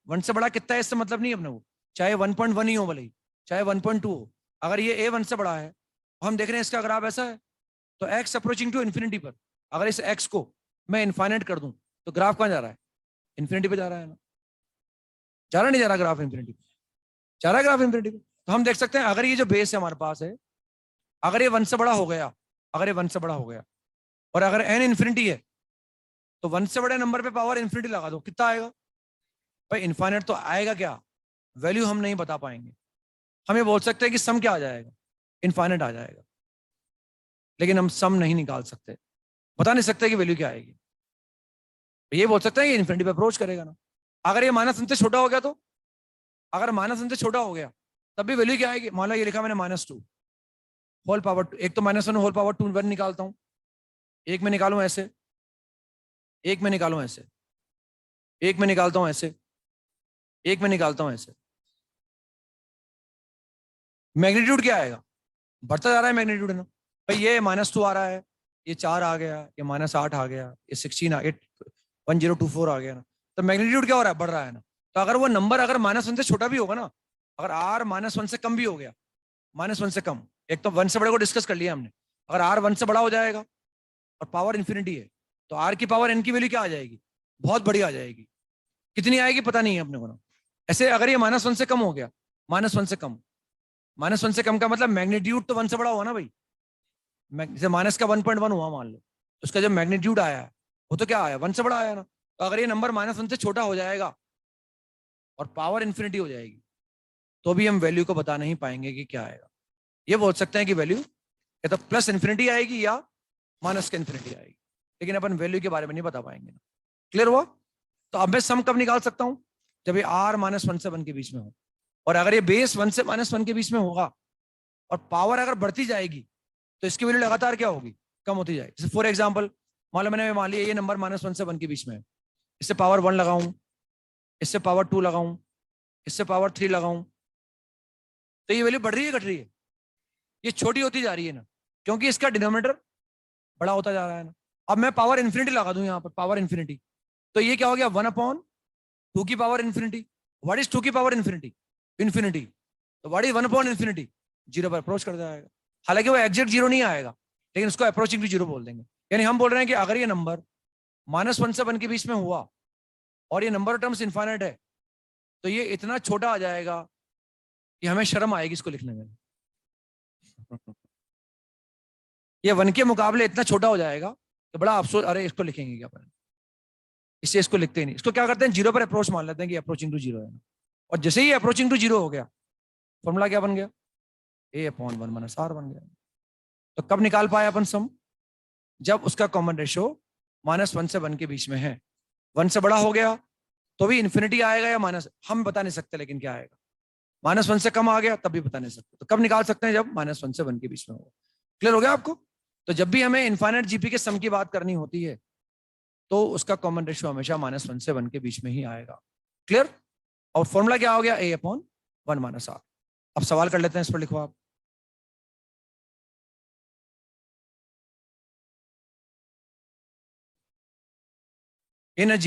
1 से बड़ा कितना है, इससे मतलब नहीं अपने को, चाहे 1.1 ही हो भले ही, चाहे 1.2 हो, अगर ये a 1 से बड़ा है, हम देख रहे हैं इसका ग्राफ ऐसा है, तो x अप्रोचिंग टू इन्फिनिटी पर अगर इस x को मैं इनफाइनाइट कर दूं तो ग्राफ कहां जा रहा है, इन्फिनिटी पे जा रहा है ना. जा रहा नहीं जा रहा ग्राफ इन्फिनिटी पे, जा रहा है ग्राफ इन्फिनिटी पे. तो हम देख सकते हैं अगर ये जो बेस है हमारे पास है, अगर ये 1 से बड़ा हो गया, अगर ये 1 से बड़ा हो गया और अगर n इन्फिनिटी है, तो 1 से बड़े नंबर पे पावर इन्फिनिटी लगा दो, कितना आएगा भाई, इनफाइनाइट तो आएगा. क्या वैल्यू हम नहीं बता पाएंगे. हम ये बोल सकते हैं कि सम क्या आ जाएगा, इनफाइनाइट आ जाएगा, लेकिन हम सम नहीं निकाल सकते, बता नहीं सकते कि वैल्यू क्या आएगी. ये बोल सकते हैं कि इन्फिनिटी पे अप्रोच करेगा ना. अगर ये -1 से छोटा हो गया, तो अगर -1 से छोटा हो गया तब भी वैल्यू क्या आएगी. मान लो ये लिखा मैंने -2 होल पावर 2, एक तो -1 होल पावर 2 1 निकालता हूं, एक में निकालूं ऐसे, एक में निकालूं ऐसे, एक में निकालता हूं ऐसे, एक में निकालता हूं ऐसे. मैग्नीट्यूड क्या आएगा, बढ़ता जा रहा है मैग्नीट्यूड ना भाई. ये -2 आ रहा है, ये 4 आ गया, ये -8 आ गया, ये 16 आ, 1024 आ गया ना. तो मैग्नीट्यूड क्या हो रहा है, बढ़ रहा है ना. तो अगर वो नंबर अगर -1 से छोटा भी होगा ना, अगर r -1 से कम भी हो गया, -1 से कम, एक तो 1 से बड़े को डिस्कस कर लिया हमने, अगर r 1 से बड़ा हो जाएगा और पावर इन्फिनिटी है, तो r की पावर n की वैल्यू क्या आ जाएगी, बहुत बड़ी आ जाएगी. कितनी आएगी पता नहीं है अपने को ना. ऐसे अगर ये -1 से कम हो गया, -1 से कम, -1 से कम का मतलब मैग्नीट्यूड तो 1 से बड़ा हुआ ना भाई. जैसे माइनस का 1.1 हुआ मान लो, तो उसका जब मैग्नीट्यूड आया वो तो क्या आया, 1 से बड़ा आया ना. तो अगर ये नंबर -1 से छोटा हो जाएगा और पावर इन्फिनिटी हो जाएगी, तो भी हम वैल्यू को बता नहीं पाएंगे कि क्या आएगा. ये बोल सकते हैं कि वैल्यू या तो प्लस इन्फिनिटी आएगी या माइनस के इन्फिनिटी आएगी, लेकिन अपन वैल्यू के बारे में नहीं बता पाएंगे। क्लियर हुआ? तो अब मैं सम कब निकाल सकता हूं? जब ये r -1 से 1 के बीच में हो, और अगर ये बेस 1 से -1 के बीच में होगा और पावर अगर बढ़ती जाएगी तो इसकी वैल्यू लगातार क्या होगी? कम होती जाएगी। जैसे फॉर एग्जांपल मैंने मान लिया ये नंबर -1 से 1 के बीच में है, इससे पावर 1 लगाऊं, इससे पावर 2 लगाऊं, इससे पावर 3 लगाऊं, तो ये वैल्यू बढ़ रही है घट रही है? ये छोटी होती जा रही है ना, क्योंकि इसका डिनोमिनेटर बड़ा होता जा रहा है ना। अब मैं पावर इन्फिनिटी लगा दूं यहाँ पर, पावर इन्फिनिटी, तो ये क्या हो गया? 1/2 की पावर इन्फिनिटी। व्हाट इज 2 की पावर इन्फिनिटी? इन्फिनिटी। तो व्हाट इज 1/इन्फिनिटी? 0 पर अप्रोच कर जाएगा। हालांकि वो एग्जैक्ट 0 नहीं आएगा, लेकिन उसको अप्रोचिंग टू 0 बोल देंगे। यानी हम बोल रहे हैं कि अगर ये नंबर -1 से 1 के बीच में हुआ और ये नंबर टर्म्स इनफाइनाइट है, तो ये इतना छोटा आ जाएगा कि हमें शर्म आएगी इसको लिखने में। ये 1 के मुकाबले इतना छोटा हो जाएगा कि बड़ा अफसोस, अरे इसको लिखेंगे क्या पर, इससे इसको लिखते ही नहीं। इसको क्या करते हैं? 0 पर अप्रोच मान लेते हैं कि अप्रोचिंग टू 0 है, और जैसे ही अप्रोचिंग टू 0 हो गया, फॉर्मूला क्या बन गया? a/1 - r बन गया। तो कब निकाल पाए अपन सम? जब उसका कॉमन रेशियो -1 से 1 के बीच में है। 1 से बड़ा हो गया तो भी इन्फिनिटी आएगा या माइनस, हम बता नहीं सकते, लेकिन क्या आएगा? -1 से कम आ गया तब भी बता नहीं सकते। तो कब निकाल सकते हैं? जब -1 से 1 के बीच में होगा। क्लियर हो गया आपको? तो जब भी हमें इनफाइनाइट जीपी के सम की बात करनी होती है तो उसका कॉमन रेशियो हमेशा -1 से 1 के बीच में ही आएगा। क्लियर? और फॉर्मूला क्या हो गया? a/1 - r। अब सवाल कर लेते हैं, इस पर लिखो आप। in a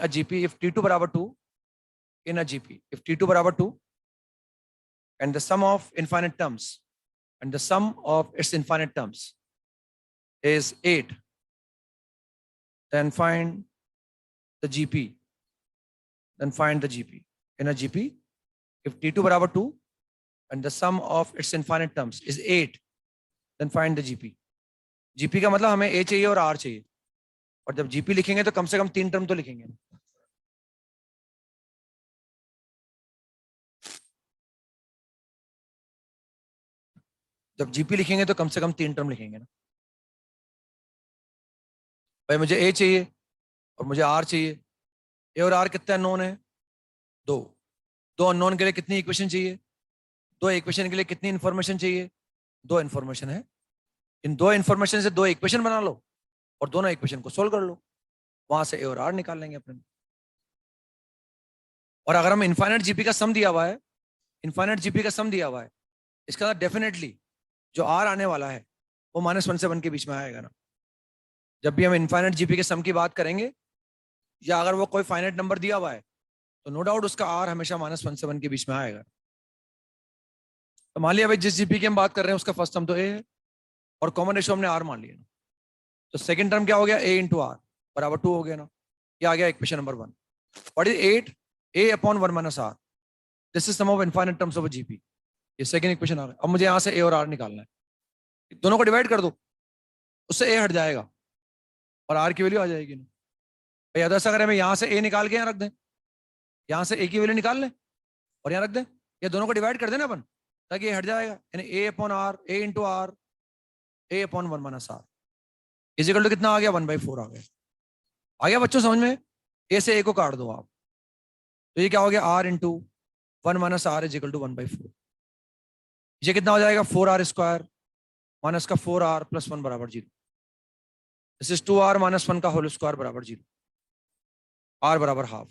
gp if t2 बराबर 2, in a gp if t2 बराबर 2 and the sum of infinite terms and the sum of its infinite terms is 8, then find the gp. Then find the gp in a gp if t2 बराबर 2 and the sum of its infinite terms is 8, then find the gp. gp का मतलब हमें a चाहिए और r चाहिए, और जब gp लिखेंगे तो कम से कम 3 टर्म तो लिखेंगे। जब जीपी लिखेंगे तो कम से कम 3 टर्म लिखेंगे ना भाई। मुझे ए चाहिए और मुझे आर चाहिए। ए और आर कितने अननोन है? 2। 2 अननोन के लिए कितनी इक्वेशन चाहिए? 2 इक्वेशन के लिए कितनी इंफॉर्मेशन चाहिए? 2 इंफॉर्मेशन है। इन 2 इंफॉर्मेशन से 2 इक्वेशन बना लो और दोनों इक्वेशन को सोल्व कर लो, वहां से ए और आर निकाल लेंगे अपने। और अगर हम इनफाइनाइट जीपी का सम दिया हुआ है, इनफाइनाइट जीपी का सम दिया हुआ है, इसका मतलब डेफिनेटली जो आर आने वाला है वो -1 से 1 के बीच में आएगा ना। जब भी हम इनफाइनाइट जीपी के सम की बात करेंगे, या अगर वो कोई फाइनाइट नंबर दिया हुआ है, तो नो डाउट उसका आर हमेशा -1 से 1 के बीच में आएगा। तो मान लिया भाई जिस जीपी की हम बात कर रहे हैं उसका फर्स्ट टर्म तो ए है और कॉमन रेशियो हमने आर मान लिया ना, तो सेकंड टर्म क्या हो गया? a × r बराबर 2 हो गया ना। ये आ गया equation number 1। What is 8? a/1 - r। This is sum of infinite terms of a GP. ये सेकंड इक्वेशन आ गया। अब मुझे यहाँ से a और r निकालना है। दोनों को डिवाइड कर दो, उससे a हट जाएगा और r की वैल्यू आ जाएगी ना भाई। अदर अगर हमें यहाँ से a निकाल के यहाँ रख दें, यहाँ से a की वैल्यू निकाल लें और यहाँ रख दें, ये दोनों को डिवाइड कर देना अपन, ताकि ये हट जाएगा। यानी a/r, a × r, a/1 - r equal to कितना आ गया? 1/4 आ गया। आ गया बच्चों समझ में? a से a को काट दो आप, तो ये क्या हो गया? r × 1 - r equal to 1/4। ये कितना हो जाएगा? 4r² माइनस का 4r + 1 बराबर 0। दिस इज 2r - 1 का होल स्क्वायर बराबर 0। r बराबर ½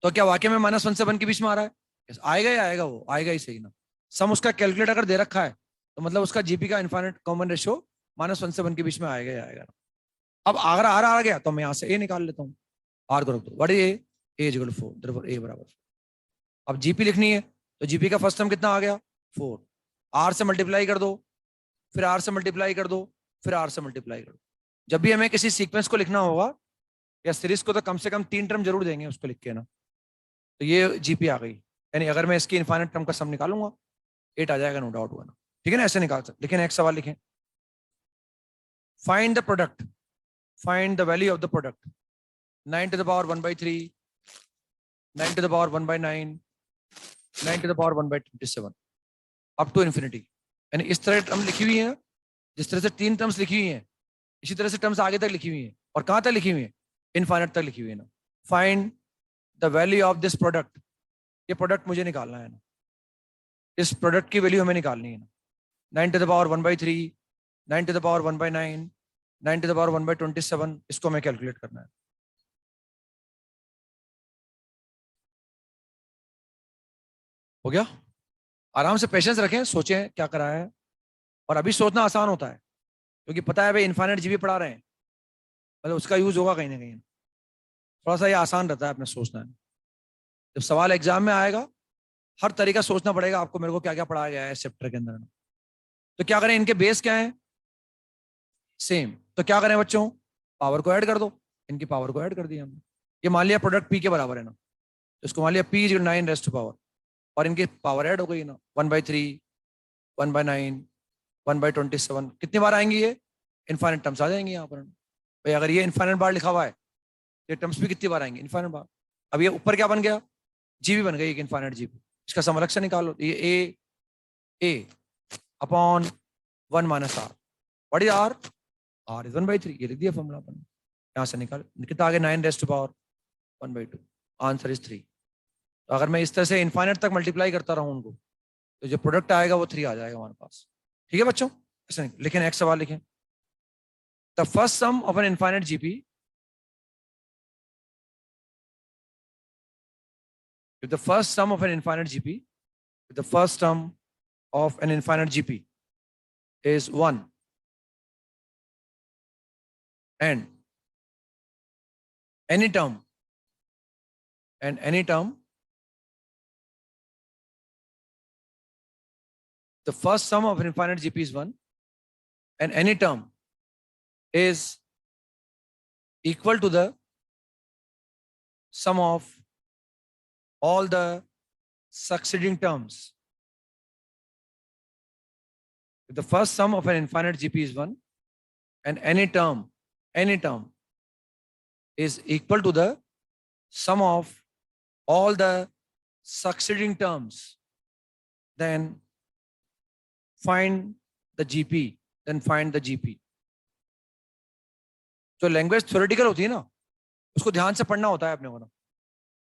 तो क्या वाकई में -1 से 1 के बीच में आ रहा है? yes, आएगा ही आएगा, वो आएगा ही सही ना। सम उसका कैलकुलेट अगर दे रखा है तो मतलब उसका जीपी का इनफाइनाइट कॉमन रेशियो -1 से 1 के बीच में आएगा ही आएगा। अब अगर आर आ गया तो मैं यहाँ से ए निकाल लेता हूँ। आर को रख दो। What is A? Equal to 4, therefore A बराबर 4। अब जीपी लिखनी है तो जीपी का फर्स्ट टर्म कितना आ गया? 4। आर से मल्टीप्लाई कर दो, फिर आर से मल्टीप्लाई कर दो, फिर आर से मल्टीप्लाई कर दो। जब भी हमें किसी सीक्वेंस को लिखना होगा या सीरीज को, तो कम से कम 3 टर्म जरूर देंगे उसको लिख के ना। तो ये जीपी आ गई। यानी अगर मैं इसकी इनफाइनाइट टर्म का सम निकालूंगा 8 आ जाएगा, नो डाउट हुआ ना। ठीक है ना? ऐसे निकाल सकते। लेकिन एक सवाल लिखें, find the product, find the value of the product 9⁻1/3, 9⁻1/9, 9⁻1/27 up to infinity. यानी इस तरह हम लिखी हुई है जिस तरह से 3 टर्म्स लिखी हुई हैं इसी तरह से टर्म्स आगे तक लिखी हुई हैं, और कहां तक लिखी हुई है? इनफाइनाइट तक लिखी हुई है ना। Find the value of this product, ये प्रोडक्ट मुझे निकालना है ना, इस प्रोडक्ट की वैल्यू हमें निकालनी है ना। 9 to the power 1/3, 9 to the power 1/9, 9 to the power 1/27, इसको हमें कैलकुलेट करना है। हो गया? आराम से पेशेंस रखें, सोचें क्या करा है। और अभी सोचना आसान होता है क्योंकि पता है भाई इनफाइनाइट जीबी पढ़ा रहे हैं, मतलब उसका यूज होगा कहीं ना कहीं। थोड़ा सा ये आसान रहता है अपने सोचना है। जब सवाल एग्जाम में आएगा हर तरीका सोचना पड़ेगा आपको, मेरे को क्या क्या पढ़ाया गया है इस चैप्टर के अंदर। तो क्या करें, इनके बेस क्या है? सेम। तो क्या करें बच्चों, पावर को ऐड कर दो। इनकी पावर को ऐड कर दिया हमने। ये मान लिया प्रोडक्ट पी के बराबर है ना, तो इसको मान लिया पी इज 9 रेस्ट पावर, और इनकी पावर ऐड हो गई ना, 1/3, 1/9, 1/27। कितनी बार आएंगी ये? इनफाइनेट टर्म्स आ जाएंगे यहाँ पर भाई। अगर ये इनफाइनेट बार लिखा हुआ है, ये टर्म्स भी कितनी बार आएंगे? इनफाइनेट बार। अब ये ऊपर क्या बन गया? जीबी बन गई, एक इनफाइनेट जीबी। इसका समलक्षण निकालो, ये A upon 1 minus R. What is R? R is 1/3, ये लिख दिया फॉर्मूला अपन। यहाँ से निकाल, कितना आगे 9 रेस्ट पावर 1/2, आंसर इज 3। तो अगर मैं इस तरह से इनफाइनेट तक मल्टीप्लाई करता रहूं उनको, तो जो प्रोडक्ट आएगा वो 3 आ जाएगा हमारे पास। ठीक है बच्चों? ऐसे लिखें, नेक्स्ट सवाल लिखें। The first sum of an infinite GP, if the first sum of an infinite GP, if the first term of an infinite GP is 1 and any term the first sum of an infinite GP is 1 and any term is equal to the sum of all the succeeding terms. If the first sum of an infinite GP is 1 and any term is equal to the sum of all the succeeding terms, then find the GP, then find the GP. जो language theoretical होती है ना, उसको ध्यान से पढ़ना होता है अपने को ना,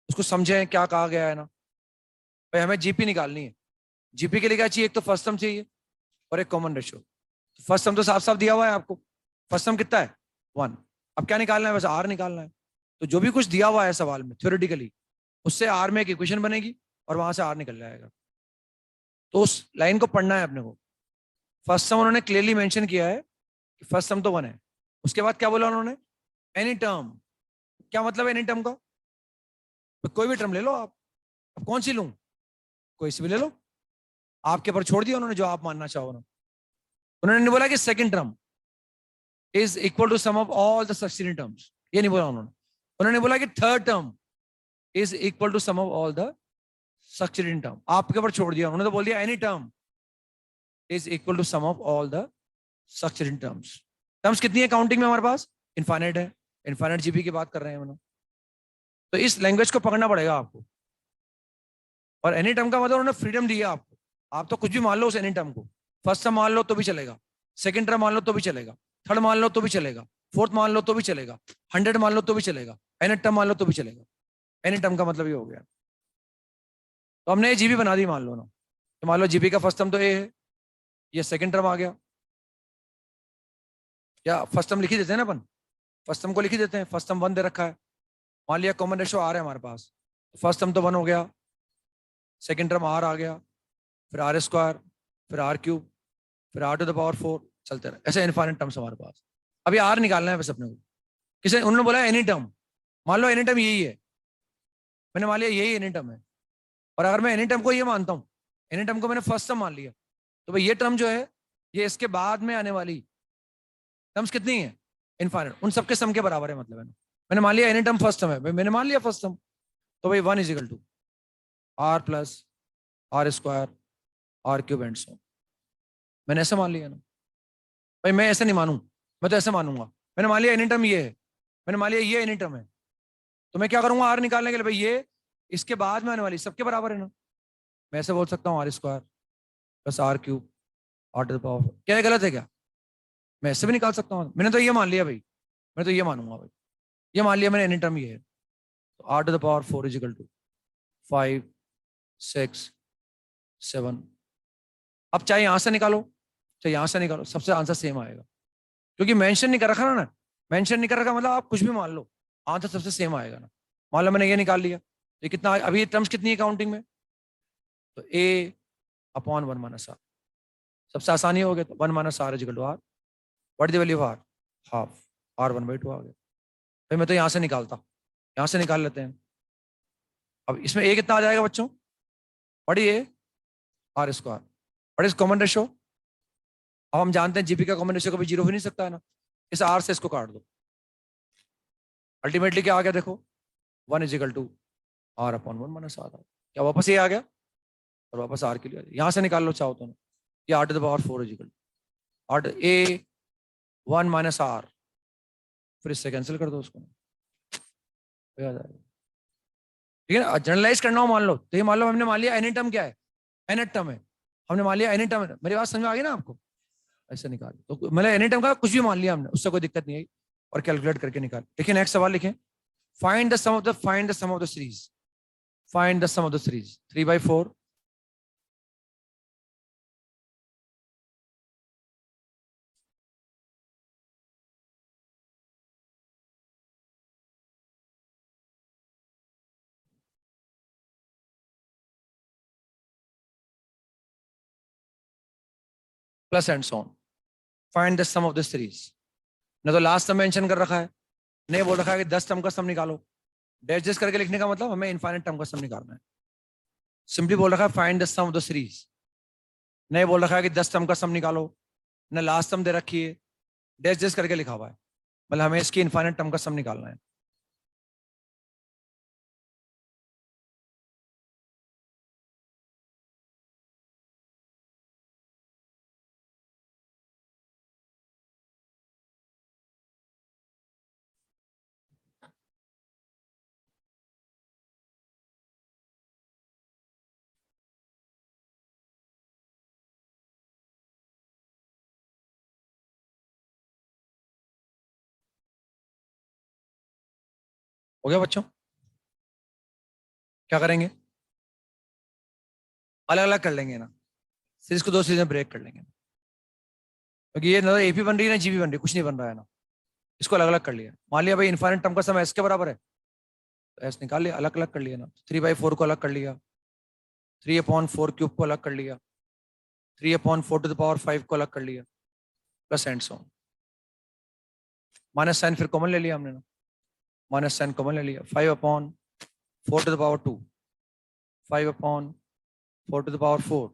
उसको समझें क्या कहा गया है ना। भाई हमें जीपी निकालनी है, जीपी के लिए क्या चाहिए? एक तो फर्स्ट सम चाहिए और एक कॉमन रेशियो। फर्स्ट सम तो साफ साफ दिया हुआ है आपको, फर्स्ट सम कितना है? 1। अब क्या निकालना है? बस आर निकालना है। तो जो भी कुछ दिया हुआ है सवाल में थ्योरेटिकली, उससे आर में एक इक्वेशन बनेगी और वहां से आर निकल जाएगा। तो उस लाइन को पढ़ना है अपने को। फर्स्ट सम उन्होंने क्लियरली मेंशन किया है कि फर्स्ट सम तो 1 है। उसके बाद क्या बोला उन्होंने? Any term. क्या मतलब है एनी टर्म का? तो कोई भी टर्म ले लो आप। अब कौन सी लूं? कोई सी भी ले लो, आपके ऊपर छोड़ दिया उन्होंने, जो आप मानना चाहो ना। उन्होंने नहीं बोला कि second term is equal to sum of all the succeeding terms, ये नहीं बोला उन्होंने। उन्होंने बोला कि third term is equal to sum of all the succeeding term, आपके ऊपर छोड़ दिया उन्होंने। तो बोल दिया any term is equal to sum of all the succeeding terms. Terms कितनी है काउंटिंग में हमारे पास? इनफाइनाइट है, इनफाइनाइट जीपी की बात कर रहे हैं हम। तो इस लैंग्वेज को पकड़ना पड़ेगा आपको। और एनी टर्म का मतलब उन्होंने फ्रीडम दी है आपको, आप तो कुछ भी मान लो उस एनी टर्म को। फर्स्ट टर्म मान लो तो भी चलेगा, सेकंड टर्म मान लो तो भी चलेगा, थर्ड मान लो तो भी चलेगा, फोर्थ मान लो तो भी चलेगा, 100 मान लो तो भी चलेगा, एनी टर्म मान लो तो भी चलेगा। एनी टर्म का मतलब ये हो गया। तो हमने ये जीबी बना दी मान लो ना, तो मान लो जीबी का फर्स्ट टर्म तो ए है, ये सेकंड टर्म आ गया, या फर्स्ट टर्म लिख ही देते हैं ना अपन, फर्स्ट टर्म को लिख ही देते हैं। फर्स्ट टर्म 1 दे रखा है, मान लिया कॉमन रेशियो आर है हमारे पास, फर्स्ट टर्म तो 1 हो गया, सेकंड टर्म आर आ गया, फिर आर स्क्वायर, फिर आर क्यूब, फिर आर टू द पावर 4, चलते रहे ऐसे इनफाइनाइट टर्म्स हमारे पास। अभी आर निकालना है बस अपने को। किसे उन्होंने बोला एनी टर्म, मान लो एनी टर्म यही है, मैंने मान लिया यही एनी टर्म है। और अगर मैं एनी टर्म को ये मानता हूँ, एनी टर्म को मैंने फर्स्ट टर्म मान लिया, तो भाई ये टर्म जो है ये इसके बाद में आने वाली टर्म्स कितनी है? इनफाइनाइट, उन सबके सम के बराबर है। मतलब है ना, मैंने मान लिया एनी टर्म फर्स्ट टर्म है, भाई मैंने मान लिया फर्स्ट टर्म, तो भाई 1 is equal to r plus r square r cube and so. मैंने ऐसे मान लिया ना भाई, मैं ऐसे नहीं मानूं, मैं तो ऐसे मानूंगा। मैंने मान लिया एनी टर्म ये है, मैंने मान लिया ये एनी टर्म है, तो मैं क्या करूंगा आर निकालने के लिए? भाई ये इसके बाद में आने वाली सबके बराबर है ना, मैं ऐसे बोल सकता हूँ r square plus r cube r to the power. क्या गलत है क्या? मैं ऐसे भी निकाल सकता हूँ, मैंने तो ये मान लिया भाई, मैं तो ये मानूंगा भाई, ये मान लिया मैंने एनी टर्म ये है। तो r to the power 4 is equal to 5 6 7। अब चाहे यहां से निकालो चाहे यहां से निकालो, सबसे आंसर सेम आएगा, क्योंकि मेंशन नहीं कर रखा ना, मेंशन नहीं कर रखा मतलब आप कुछ भी मान लो, आंसर सबसे सेम आएगा ना। मान लो मैंने ये निकाल लिया, ये कितना अभी टर्म्स कितनी है काउंटिंग में, तो ए अपॉन 1 माइनस आर, सबसे आसानी हो गया। तो 1 minus r is equal to r, what the value of r, half, r 1/2 आ गया भाई। मैं तो यहां से निकालता, यहां से निकाल लेते हैं। अब इसमें ए कितना आ जाएगा बच्चों, बड़ी A R square, what is common ratio. अब हम जानते हैं जीपी का कॉमन रेशो कभी 0 हो नहीं सकता है ना, इस आर से इसको काट दो, अल्टीमेटली क्या आ गया देखो, 1 is equal to r upon 1 minus r. क्या वापस ये आ गया, और वापस आर के लिए यहां से निकाल लो चाहो तो ना, ये r to the power 4 is equal to r a 1 minus r, फिर इससे कैंसिल कर दो उसको, ठीक है ना। जनरलाइज करना हो मान लो, तो ये मान लो हमने मान लिया एनी टर्म क्या है, एनेट टर्म है, हमने मान लिया एनी टर्म है। मेरी बात समझ में आ गई ना आपको, ऐसे निकाल तो मतलब एनी टर्म का कुछ भी मान लिया हमने, उससे कोई दिक्कत नहीं आई, और कैलकुलेट करके निकाल। देखिए नेक्स्ट सवाल लिखें, find the sum of the series, find the sum of the series 3/4 plus and so on. Find the sum of the series, ना तो लास्ट टर्म मेंशन कर रखा है, नहीं बोल रखा है कि 10 टर्म का सम निकालो। डैश डैश करके लिखने का मतलब हमें इनफाइनाइट टर्म का सम निकालना है। सिंपली बोल रखा है find the sum of the series, नहीं बोल रखा है कि 10 टर्म का सम निकालो, ना लास्ट टर्म दे रखी है, डैश डैश करके लिखा हुआ है, मतलब हमें इसकी इनफाइनाइट टर्म का सम निकालना है। हो गया बच्चों, क्या करेंगे, अलग अलग कर लेंगे ना, सीरीज को 2 सीरीज में ब्रेक कर लेंगे, क्योंकि ये ना एपी बन रही है ना जीपी बन रही है, कुछ नहीं बन रहा है ना, इसको अलग अलग कर लिया। मान लिया भाई इनफाइनाइट टर्म का सम एस के बराबर है, तो एस निकाल लिया, अलग अलग कर लिया ना। 3/4 को अलग कर लिया, 3/4 क्यूब को अलग कर लिया, 3/4 टू द पावर 5 को अलग कर लिया, plus and so, minus sign फिर कॉमन ले लिया हमने ना, माइनस साइन कॉमन ले लिया, 5/4 to the power 2, 5/4 to the power 4,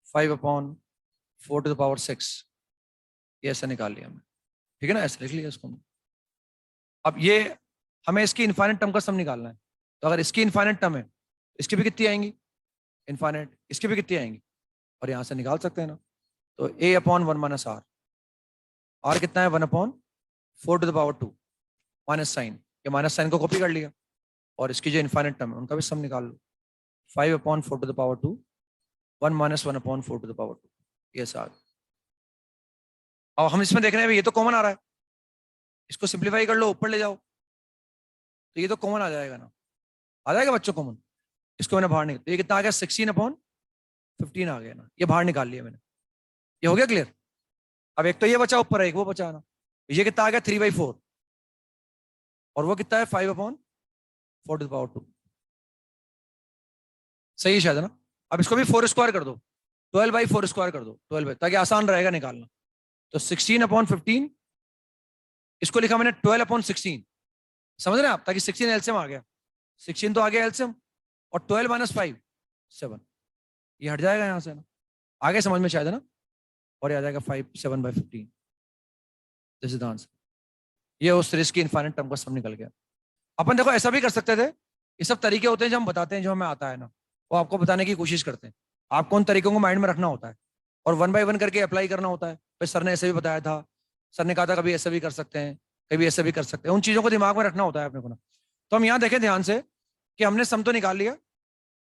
5/4 to the power 6, ये ऐसा निकाल लिया हमने, ठीक है ना, ऐसे लिख लिया इसको। अब ये हमें इसकी इनफाइनाइट टर्म का सम निकालना है, तो अगर इसकी इनफाइनाइट टर्म है, इसकी भी कितनी आएंगी इनफाइनाइट, इसकी भी कितनी आएंगी, और यहां से निकाल सकते हैं ना। तो a/1 माइनस आर, आर कितना है 1/4 to the power 2, minus sign, ये माइनस साइन को कॉपी कर लिया, और इसकी जो इनफाइनाइट टर्म है उनका भी सम निकाल लो, 5/4 to the power 2, 1 minus 1/4 to the power 2, ये साथ। अब हम इसमें देख रहे हैं ये तो कॉमन आ रहा है, इसको सिंप्लीफाई कर लो, ऊपर ले जाओ, तो ये तो कॉमन आ जाएगा ना, आ जाएगा बच्चों कॉमन। इसको मैंने बाहर निकाल, तो ये कितना आ गया 16/15 आ गया ना, ये बाहर निकाल लिया मैंने, ये हो गया क्लियर। अब एक तो ये बचा ऊपर है, एक वो बचा ना, ये कितना आ गया 3/4, और वो कितना है 5/4 टू द पावर 2, सही है शायद ना। अब इसको भी 4 स्क्वायर कर दो, 12/4 स्क्वायर कर दो, 12 ताकि आसान रहेगा निकालना। तो 16/15, इसको लिखा मैंने 12/16, समझ रहे हैं आप, ताकि 16 एलसीएम आ गया, 16 तो आ गया एलसीएम, और 12 माइनस 5 7, ये हट जाएगा यहां से ना, आगे समझ में शायद है ना, और ये आ जाएगा 7/15, दिस इज द आंसर। ये उस सीरीज की इनफाइनाइट टर्म का सम निकल गया। अपन देखो ऐसा भी कर सकते थे, ये सब तरीके होते हैं जो हम बताते हैं, जो हमें आता है ना, वो आपको बताने की कोशिश करते हैं, आपको उन तरीकों को माइंड में रखना होता है, और 1 बाय 1 करके अप्लाई करना होता है। फिर सर ने ऐसे भी बताया था, सर ने कहा था कभी ऐसे भी कर सकते हैं, कभी ऐसे भी कर सकते हैं, उन चीजों को दिमाग में रखना होता है अपने को ना। तो हम यहाँ देखें ध्यान से कि हमने सम तो निकाल लिया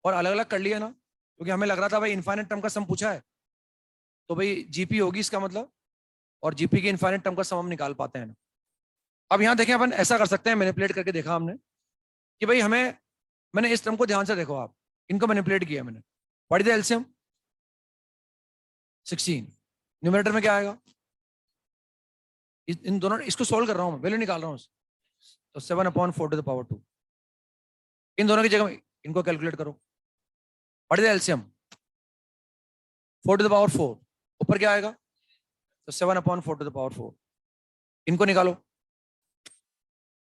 और अलग अलग कर लिया ना, क्योंकि हमें लग रहा था भाई इनफाइनाइट टर्म का सम पूछा है, तो भाई जीपी होगी इसका मतलब, और जीपी की इनफाइनाइट टर्म का सम हम निकाल पाते हैं ना। अब यहाँ देखें, अपन ऐसा कर सकते हैं, मैनिपुलेट करके देखा हमने कि भाई हमें, मैंने इस टर्म को ध्यान से देखो आप, इनको मैनिपुलेट किया मैंने। What is the LCM? 16। Numerator में क्या आएगा? इन दोनों, इसको सोल्व कर रहा हूं मैं, वैल्यू निकाल रहा हूं, तो 7/4 टू द पावर 2। इन दोनों की जगह इनको कैलकुलेट करो। What is the LCM? 4 to the power 4। ऊपर क्या आएगा? तो 7/4 टू द पावर 4। इनको निकालो,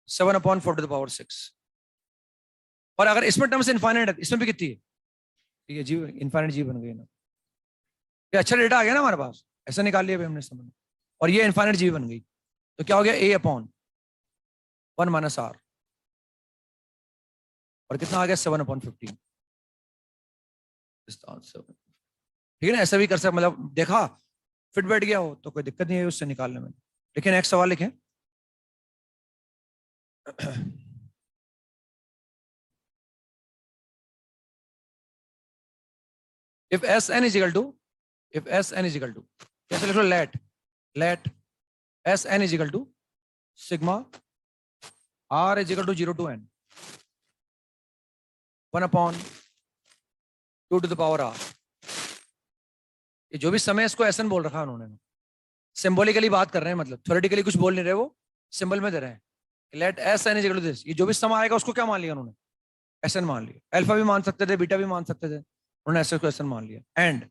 7/4 टू द पावर 6। और अगर इसमें टर्म्स इनफाइनाइट है, इसमें भी कितनी है? ठीक है जी, इनफाइनाइट जी बन गई ना। ये अच्छा डेटा आ गया ना हमारे पास, ऐसा निकाल लिया हमने समझ। और ये इनफाइनाइट जी बन गई, तो क्या हो गया? A/1 - R। और कितना आ गया? 7/15। ठीक है ना, ऐसा भी कर सकते, मतलब देखा फिट बैठ गया हो तो कोई दिक्कत नहीं है उससे निकालने में। लेकिन नेक्स्ट सवाल लिखें। if Sn is equal to, कैसे लिख लो? let Sn is equal to sigma R is equal to 0 to n 1/2 to the power R। ये जो भी समय इसको Sn बोल रखा है उन्होंने, सिंबॉलिकली बात कर रहे हैं, मतलब थ्योरेटिकली कुछ बोल नहीं रहे, वो सिंबल में दे रहे हैं। Let Sn is equal to this, ये जो भी सम आएगा उसको क्या मान लिया उन्होंने? Sn मान लिया। अल्फा भी मान सकते थे, बीटा भी मान सकते थे, उन्होंने ऐसे को Sn मान लिया। And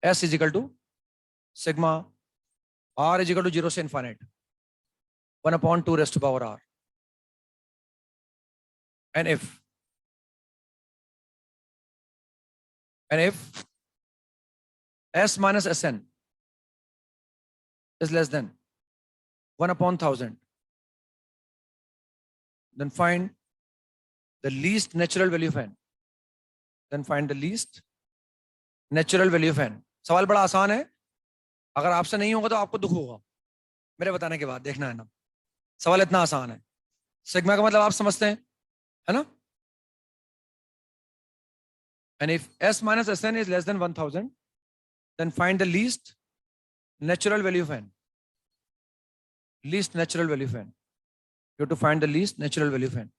S is equal to sigma R is equal to 0 से infinite 1/2 raised to power R। and if S minus Sn is less than 1/1000, then find the least natural value of n। सवाल बड़ा आसान है, अगर आपसे नहीं होगा तो आपको दुख होगा मेरे बताने के बाद, देखना है ना। सवाल इतना आसान है। सिग्मा का मतलब आप समझते हैं, है ना? and if S minus Sn is less than 1000, then find the least natural value of n। You have to find the least natural value of n।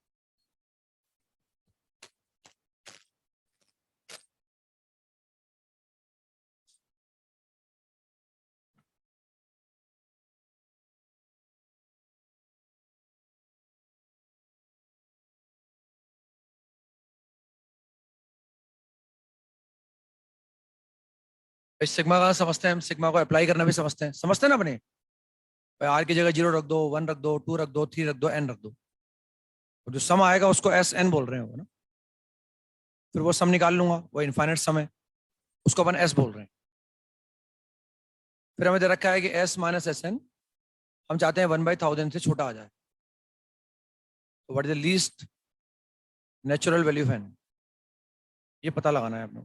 इस सिग्मा का समझते हैं हम, सिग्मा को अप्लाई करना भी समझते हैं ना अपने। आर की जगह 0 रख दो, 1 रख दो, 2 रख दो, 3 रख दो, n रख दो, और जो सम आएगा उसको Sn बोल रहे हो ना। फिर वो सम निकाल लूंगा, वो इनफाइनाइट सम है, उसको अपन S बोल रहे हैं। फिर हमें दे रखा है कि S minus Sn हम चाहते हैं 1/1000 से छोटा आ जाए, तो what is the least natural value of n, ये पता लगाना है अपने।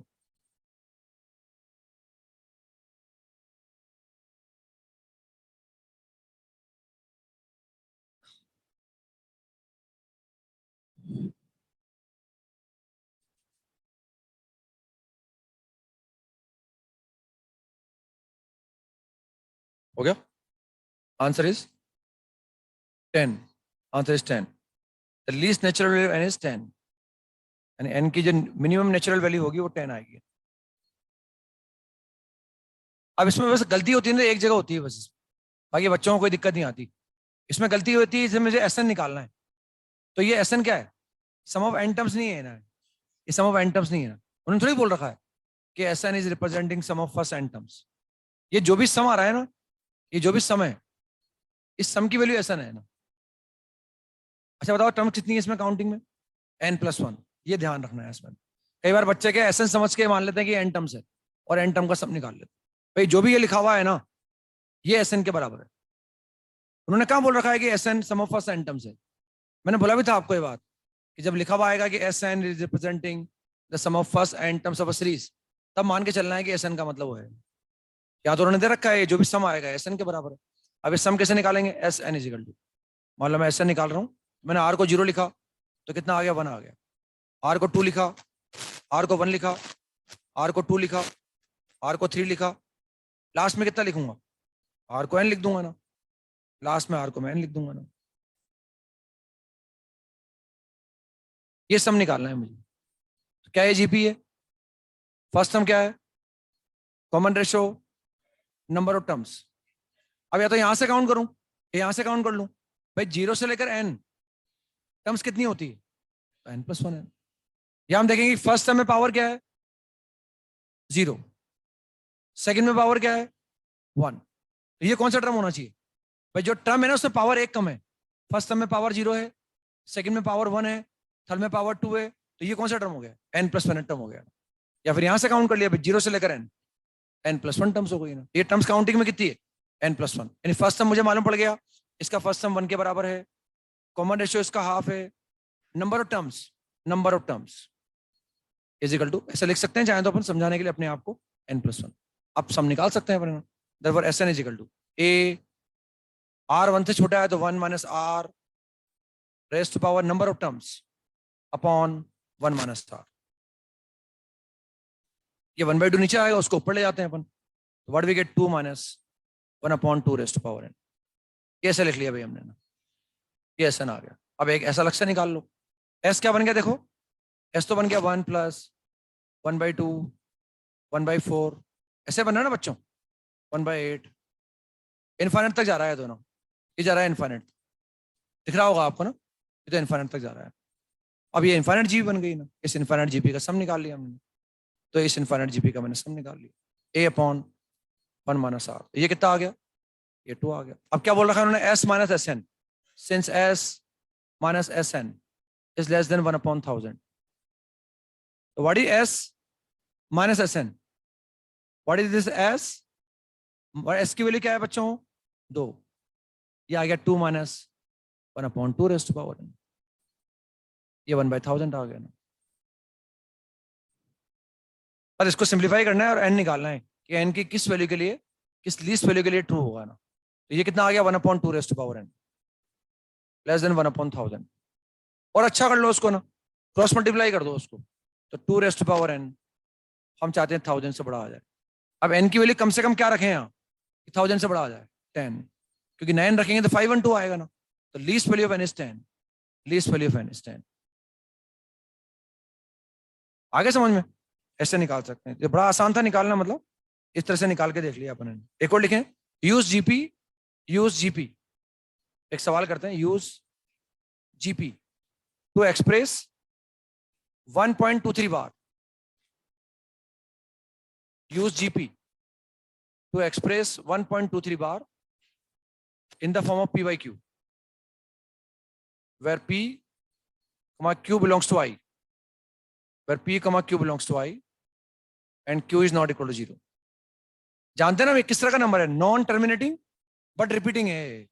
हो गया? Answer is 10। Answer is 10। The least natural value n is 10, यानी n की जो मिनिमम नेचुरल वैल्यू होगी वो 10 आएगी। अब इसमें बस गलती होती है ना, एक जगह होती है बस, बाकी बच्चों को कोई दिक्कत नहीं आती। इसमें गलती होती है, इसमें मुझे Sn निकालना है, तो ये Sn क्या है? सम ऑफ n टर्म्स नहीं है ना, ये सम ऑफ n टर्म्स नहीं है ना। उन्होंने थोड़ी बोल रखा है कि Sn is representing sum of first n terms. ये जो भी सम आ रहा है ना, ये जो भी सम है, इस सम की वैल्यू Sn है ना। अच्छा बताओ, टर्म कितनी है इसमें काउंटिंग में? n+1। ये ध्यान रखना है इसमें। कई बार बच्चे के Sn समझ के मान लेते हैं कि n टर्म्स है, और n टर्म का सम निकाल लेते हैं। भाई जो भी ये लिखा हुआ है ना, ये Sn के बराबर है। उन्होंने कहाँ बोल रखा है कि Sn sum of first n terms है? मैंने बोला भी था आपको ये बात, कि जब लिखा हुआ आएगा कि Sn is representing the sum of first n terms of a series, तब मान के चलना है कि Sn का मतलब वो है। या तो उन्होंने दे रखा है जो भी सम आएगा Sn के बराबर है। अब इस सम कैसे निकालेंगे? Sn इज इक्वल टू, मान लो मैं Sn निकाल रहा हूँ, मैंने R को 0 लिखा तो कितना आ गया? 1 आ गया। R को 2 लिखा, R को 1 लिखा, R को 2 लिखा, R को 3 लिखा, लास्ट में कितना लिखूंगा, आर को एन लिख दूंगा ना, लास्ट में आर को मैं एन लिख दूंगा ना। ये सम निकालना है मुझे। तो क्या है जीपी है, फर्स्ट टर्म क्या है, common ratio number of terms. अब या तो यहां से काउंट करूं या यहां से काउंट कर लूं। भाई 0 से लेकर एन टर्म्स कितनी होती है, तो एन प्लस वन है। यहां हम देखेंगे फर्स्ट टर्म में पावर क्या है 0, सेकंड में पावर क्या है 1। तो ये कौन सा टर्म होना चाहिए, भाई जो टर्म है ना उसमें पावर एक कम है। फर्स्ट टर्म में पावर 0 है, सेकंड में पावर 1 है, थर्ड में पावर 2 है। तो ये कौन सा टर्म हो गया, एन प्लस वन टर्म हो गया। या फिर यहां से काउंट कर लिया भाई 0 से लेकर n, n plus one terms हो गई ना। ये टर्म्स काउंटिंग में कितनी है, एन प्लस वन। यानी फर्स्ट टर्म मुझे मालूम पड़ गया, इसका फर्स्ट टर्म 1 के बराबर है, कॉमन रेशियो इसका हाफ है, number of terms is equal to, ऐसे लिख सकते हैं चाहे तो अपन समझाने के लिए अपने आप को, एन प्लस वन। आप सम निकाल सकते हैं अपन, therefore S N is equal to A, R 1 से छोटा है तो 1 minus R raised to power number of terms upon 1 minus R. ये 1/2 नीचे आएगा, उसको ऊपर ले जाते हैं अपन, तो what we get 2 minus 1 upon 2 raise to power n. कैसे लिख लिया भाई हमने ना, ये एस एन आ गया। अब एक ऐसा लक्ष्य निकाल लो, एस क्या बन गया देखो, एस तो बन गया 1 प्लस 1/2 1/4, ऐसे बनना ना बच्चों, 1/8, इनफाइनेट तक जा रहा है दोनों, ये जा रहा है इनफाइनेट, दिख रहा होगा आपको ना, ये तो इनफाइनेट तक जा रहा है। अब ये इनफाइनेट जीबी बन गई ना, इस इनफाइनेट जीबी का सम निकाल लिया हमने, तो इस इनफाइनेट जीबी का मैंने सम निकाल लिया, ए अपॉन 1 माइनस आर। ये कितना आ गया, ये 2 आ गया। अब क्या बोल रखा है उन्होंने, S minus S n, since S minus S N is less than 1 upon 1000। तो what is S minus S n, what is this S, S की वैल्यू क्या है बच्चों 2, ये आ गया 2 minus 1 upon 2 raise to power n, ये 1/1000 आ गया ना। पर इसको सिंप्लीफाई करना है और एन निकालना है कि एन की किस वैल्यू के लिए, किस लीस्ट वैल्यू के लिए ट्रू होगा ना। तो ये कितना आ गया 1 upon 2 raise to power n less than 1 upon 1000। और अच्छा कर लो उसको ना, क्रॉस मल्टीप्लाई कर दो उसको, तो 2 रेज टू पावर एन हम चाहते हैं 1000 से बड़ा आ जाए। अब एन की वैल्यू कम से कम क्या रखें यहाँ, 1000 से बड़ा आ जाए 10, क्योंकि 9 रखेंगे तो 5 1 2 आएगा ना। तो least value of n is 10, least value of n is 10। आगे समझ में, ऐसे निकाल सकते हैं, ये बड़ा आसान था निकालना, मतलब इस तरह से निकाल के देख लिया अपन ने। एक और लिखें, यूज जीपी, यूज जीपी, एक सवाल करते हैं, यूज जीपी टू एक्सप्रेस 1.23 बार, use GP to express 1.23 bar in the form of P by Q, where P, Q belongs to I, where P, Q belongs to I, and Q is not equal to 0. जानते हैं ना किस तरह का number है, non terminating but repeating है,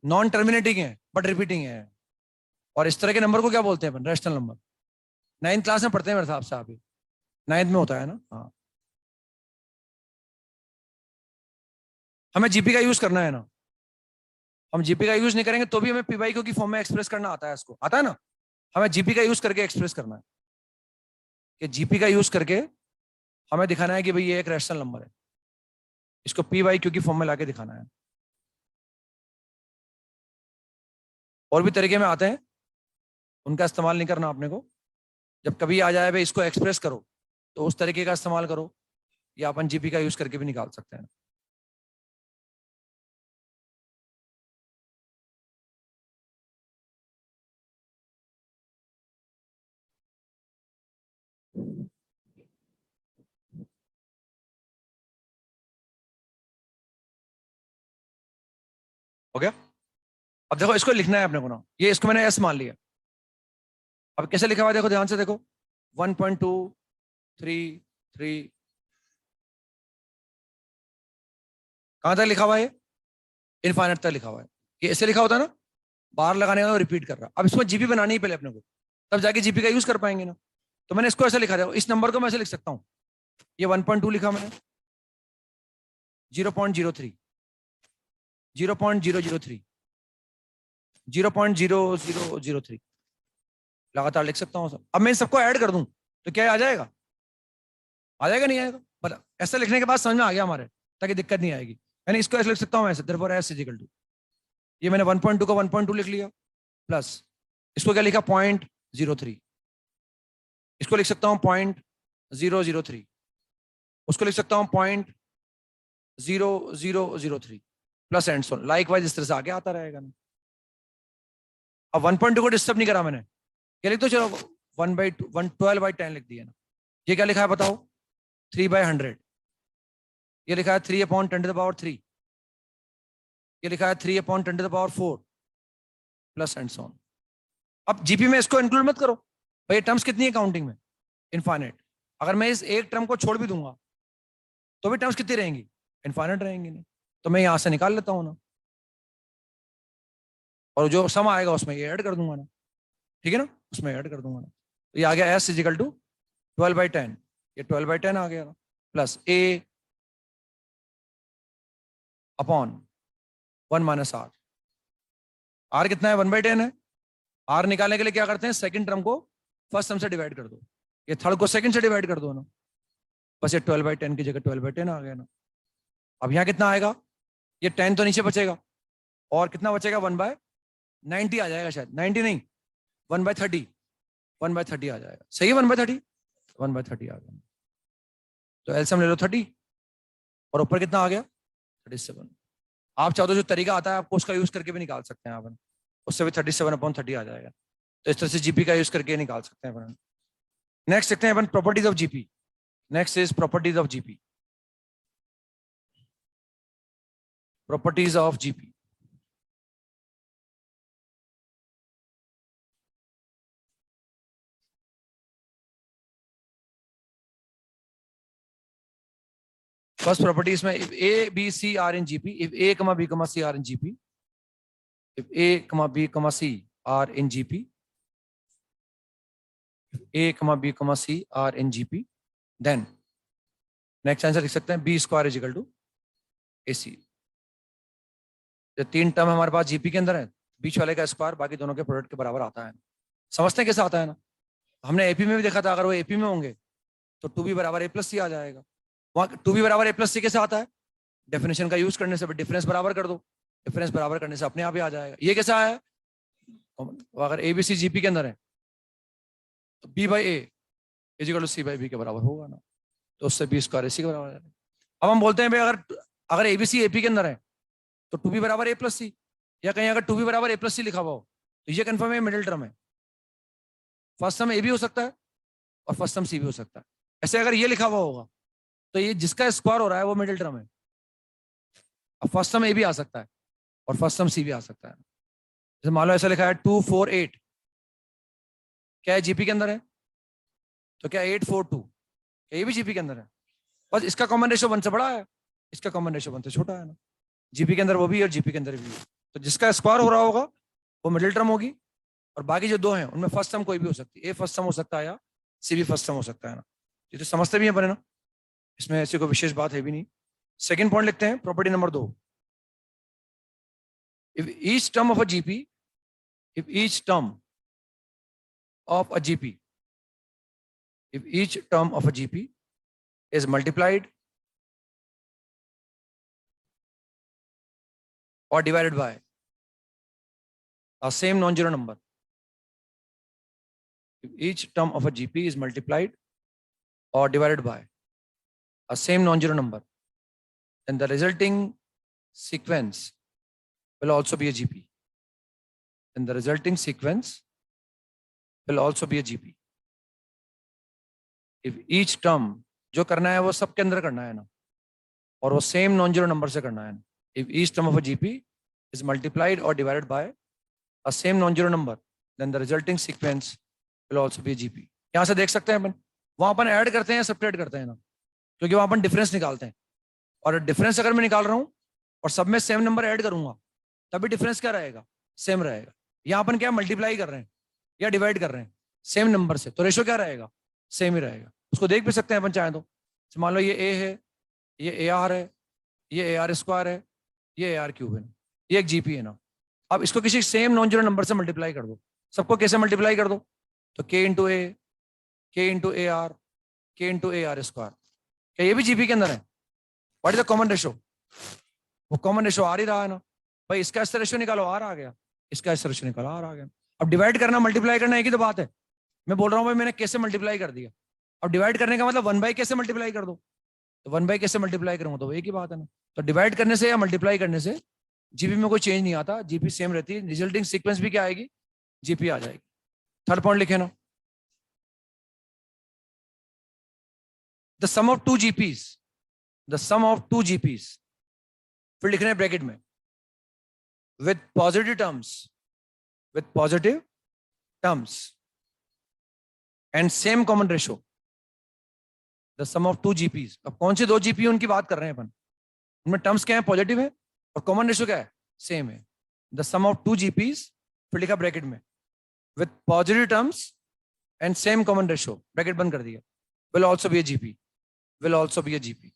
non terminating है but repeating है। और इस तरह के नंबर को क्या बोलते हैं अपन, रैशनल नंबर। 9th क्लास में पढ़ते हैं मेरे हिसाब से, आप 9th में होता है ना। हाँ, हमें जीपी का यूज करना है ना, हम जीपी का यूज नहीं करेंगे तो भी हमें पी बाई क्यू की फॉर्म में एक्सप्रेस करना आता है, इसको आता है ना। हमें जीपी का यूज करके एक्सप्रेस करना है, कि जीपी का यूज करके हमें दिखाना है कि भाई ये एक रैशनल नंबर है, इसको पी बाई क्यू की फॉर्म में लाके दिखाना है। और भी तरीके में आते हैं, उनका इस्तेमाल नहीं करना आपने को। जब कभी आ जाए भाई इसको एक्सप्रेस करो, तो उस तरीके का इस्तेमाल करो, या अपन जीपी का यूज करके भी निकाल सकते हैं। हो गया। अब देखो इसको लिखना है अपने को ना, ये इसको मैंने एस मान लिया। अब कैसे लिखा हुआ है देखो, ध्यान से देखो, 1.233 कहां तक लिखा हुआ है, इनफाइनाइट तक लिखा हुआ है। ये ऐसे लिखा होता है ना, बार लगाने का रिपीट कर रहा। अब इसमें जीपी बनानी ही पहले अपने को, तब जाके जीपी का यूज कर पाएंगे ना। तो मैंने इसको ऐसे लिखा था, इस नंबर को मैं ऐसे लिख सकता हूँ, ये 1.2 लिखा मैंने, 0.03, 0.003, 0.0003 लगातार लिख सकता हूँ। अब मैं सबको ऐड कर दूं तो क्या आ जाएगा, आ जाएगा नहीं आएगा, पर ऐसा लिखने के बाद समझ में आ गया हमारे ताकि दिक्कत नहीं आएगी। यानी इसको ऐसे लिख सकता हूँ ऐसे, therefore S is equal to, ये मैंने 1.2 का 1.2 लिख लिया, प्लस इसको क्या लिखा 0.03, इसको लिख सकता हूँ 0.003, उसको लिख सकता हूँ 0.0003 plus and so like wise इस तरह से आगे आता रहेगा ना। अब 1.2 को डिस्टर्ब नहीं करा मैंने, क्या लिख दो चलो 12/10 लिख दिया ना। ये क्या लिखा है बताओ 3/100, ये लिखा है 3/10⁻3, ये लिखा है 3/10⁴ प्लस एंड सो ऑन। अब जीपी में इसको इंक्लूड मत करो भाई, टर्म्स कितनी है काउंटिंग में, इनफाइनाइट। अगर मैं इस एक टर्म को छोड़ भी दूंगा तो भी टर्म्स कितनी रहेंगी, इनफाइनाइट रहेंगी नहीं, तो मैं यहां से निकाल लेता हूं ना, और जो सम आएगा उसमें ये ऐड कर दूंगा ना, ठीक है ना, उसमें ऐड कर दूंगा ना। तो ये आ गया एस इज इक्वल टू 12/10, ये 12/10 आ गया ना, plus a upon 1 minus r. R कितना है 1/10 है। आर निकालने के लिए क्या करते हैं, सेकंड टर्म को फर्स्ट टर्म से डिवाइड कर दो, ये थर्ड को सेकंड से डिवाइड कर दो ना, बस ये 12/10 की जगह 12/10 आ गया ना। अब यहाँ कितना आएगा, ये 10 तो नीचे बचेगा, और कितना बचेगा 1/90 आ जाएगा, शायद 90 नहीं 1/30, 1/30 आ जाएगा, सही है 1/30, 1/30 आ गया। तो एलसीएम ले लो 30, और ऊपर कितना आ गया 37। आप चाहो तो जो तरीका आता है आपको उसका यूज करके भी निकाल सकते हैं अपन, उससे भी 37/30 आ जाएगा। तो इस तरह से जीपी का यूज करके निकाल सकते हैं अपन। नेक्स्ट देखते हैं अपन properties of GP. Next is properties of GP, properties of GP. First property इसमें, if a b c are in gp, if a b c are in gp, if a b c are in gp, if a b c are in gp, then next answer लिख सकते हैं b square is equal to ac। जो तीन term हमारे पास GP के अंदर है, बीच वाले का स्क्वायर बाकी दोनों के प्रोडक्ट के बराबर आता है। समझते हैं कैसे आता है ना, हमने एपी में भी देखा था, अगर वो एपी में होंगे तो 2b बराबर a + c आ जाएगा। वहां 2b बराबर a + c कैसे आता है, डेफिनेशन का यूज करने से, डिफरेंस बराबर कर दो, डिफरेंस बराबर करने से अपने आप ही आ जाएगा। ये कैसा है, अगर ए बी सी जीपी के अंदर है तो b/a is equal to c/b के बराबर होगा ना, तो उससे b स्क्वायर ac के बराबर आ जाएगा। अब हम बोलते हैं भाई अगर एबीसी एपी के अंदर है तो 2b बराबर a + c, या कहीं अगर 2b बराबर a + c लिखा हुआ हो तो ये कंफर्म है मिडिल टर्म है। फर्स्ट टर्म ए भी हो सकता है और फर्स्ट टर्म सी भी हो सकता है। ऐसे अगर ये लिखा हुआ होगा तो ये जिसका स्क्वायर हो रहा है वो मिडिल टर्म है। अब फर्स्ट टर्म ए भी आ सकता है और फर्स्ट टर्म सी भी आ सकता है। जैसे मान लो ऐसा लिखा है 248, क्या है जीपी के अंदर है, तो क्या 842, क्या ये भी जीपी के अंदर है, बस इसका कॉमन रेशियो 1 से बड़ा है, इसका कॉमन रेशियो 1 से छोटा है ना। जीपी के अंदर वो भी है और जीपी के अंदर भी है, तो जिसका स्क्वायर हो रहा होगा वो मिडिल टर्म होगी, और बाकी जो दो हैं उनमें फर्स्ट टर्म कोई भी हो सकती है, ए फर्स्ट टर्म हो सकता है या सी भी फर्स्ट टर्म हो सकता है ना। ये तो समझते भी हैं बने ना, इसमें ऐसी कोई विशेष बात है भी नहीं। सेकंड पॉइंट लिखते हैं, property number 2। If each term of a GP, if each term of a GP, if each term of a GP is multiplied or divided by a same non-zero number, if each term of a GP is multiplied or divided by a same non-zero number, then the resulting sequence will also be a GP. Then the resulting sequence will also be a GP. If each term जो करना है वो सब के अंदर करना है ना, और वो सेम नॉन जीरो नंबर से करना है ना। If each term of a GP is multiplied or divided by a same non-zero number, then the resulting sequence will also be a GP. यहाँ से देख सकते हैं अपन, वहां अपन ऐड करते हैं सब्ट्रैक्ट करते हैं ना, क्योंकि वहां अपन डिफरेंस निकालते हैं, और डिफरेंस अगर मैं निकाल रहा हूँ और सब में सेम नंबर ऐड करूंगा तभी डिफरेंस क्या रहेगा, सेम रहेगा। यहाँ अपन क्या मल्टीप्लाई कर रहे हैं या डिवाइड कर रहे हैं सेम नंबर से, तो रेशो क्या रहेगा, सेम ही रहेगा। उसको देख भी सकते हैं अपन चाहे तो मान लो ये ए है, ये ए आर है, ये ए आर स्क्वायर है, ये ए आर क्यूब है, ये एक जीपी है ना। अब इसको किसी सेम नॉन जीरो नंबर से मल्टीप्लाई कर दो, सबको कैसे मल्टीप्लाई कर दो, तो के इंटू ए, के इंटू ए आर, के इंटू ए आर स्क्वायर, क्या ये भी जीपी के अंदर है, what is the common ratio? वो कॉमन रेशो आर ही रहा है ना भाई, इसका एस रेशो निकालो, आर आ गया, इसका एस रेशो निकालो, आर आ गया। अब डिवाइड करना मल्टीप्लाई करना एक ही तो बात है। मैं बोल रहा हूँ भाई मैंने कैसे मल्टीप्लाई कर दिया, अब डिवाइड करने का मतलब 1 बाई कैसे मल्टीप्लाई कर दो, तो 1 बाई कैसे मल्टीप्लाई करूंगा, तो एक ही बात है ना। तो डिवाइड करने से या मल्टीप्लाई करने से जीपी में कोई चेंज नहीं आता, जीपी सेम रहती है, रिजल्टिंग सीक्वेंस भी क्या आएगी, जीपी आ जाएगी। थर्ड पॉइंट लिखे ना, the sum of two GPs, the sum of two GPs, फिर लिखने ब्रैकेट में with positive terms, with positive terms and same common ratio, the sum of two GPs. अब कौन से दो जीपी उनकी बात कर रहे हैं अपन, उनमें टर्म्स क्या है, पॉजिटिव है, और कॉमन रेशो क्या है, सेम है। The sum of two GPs, फिर लिखा ब्रैकेट में with positive terms and same common ratio, bracket बंद कर दिया, will also be A GP, will also be a GP.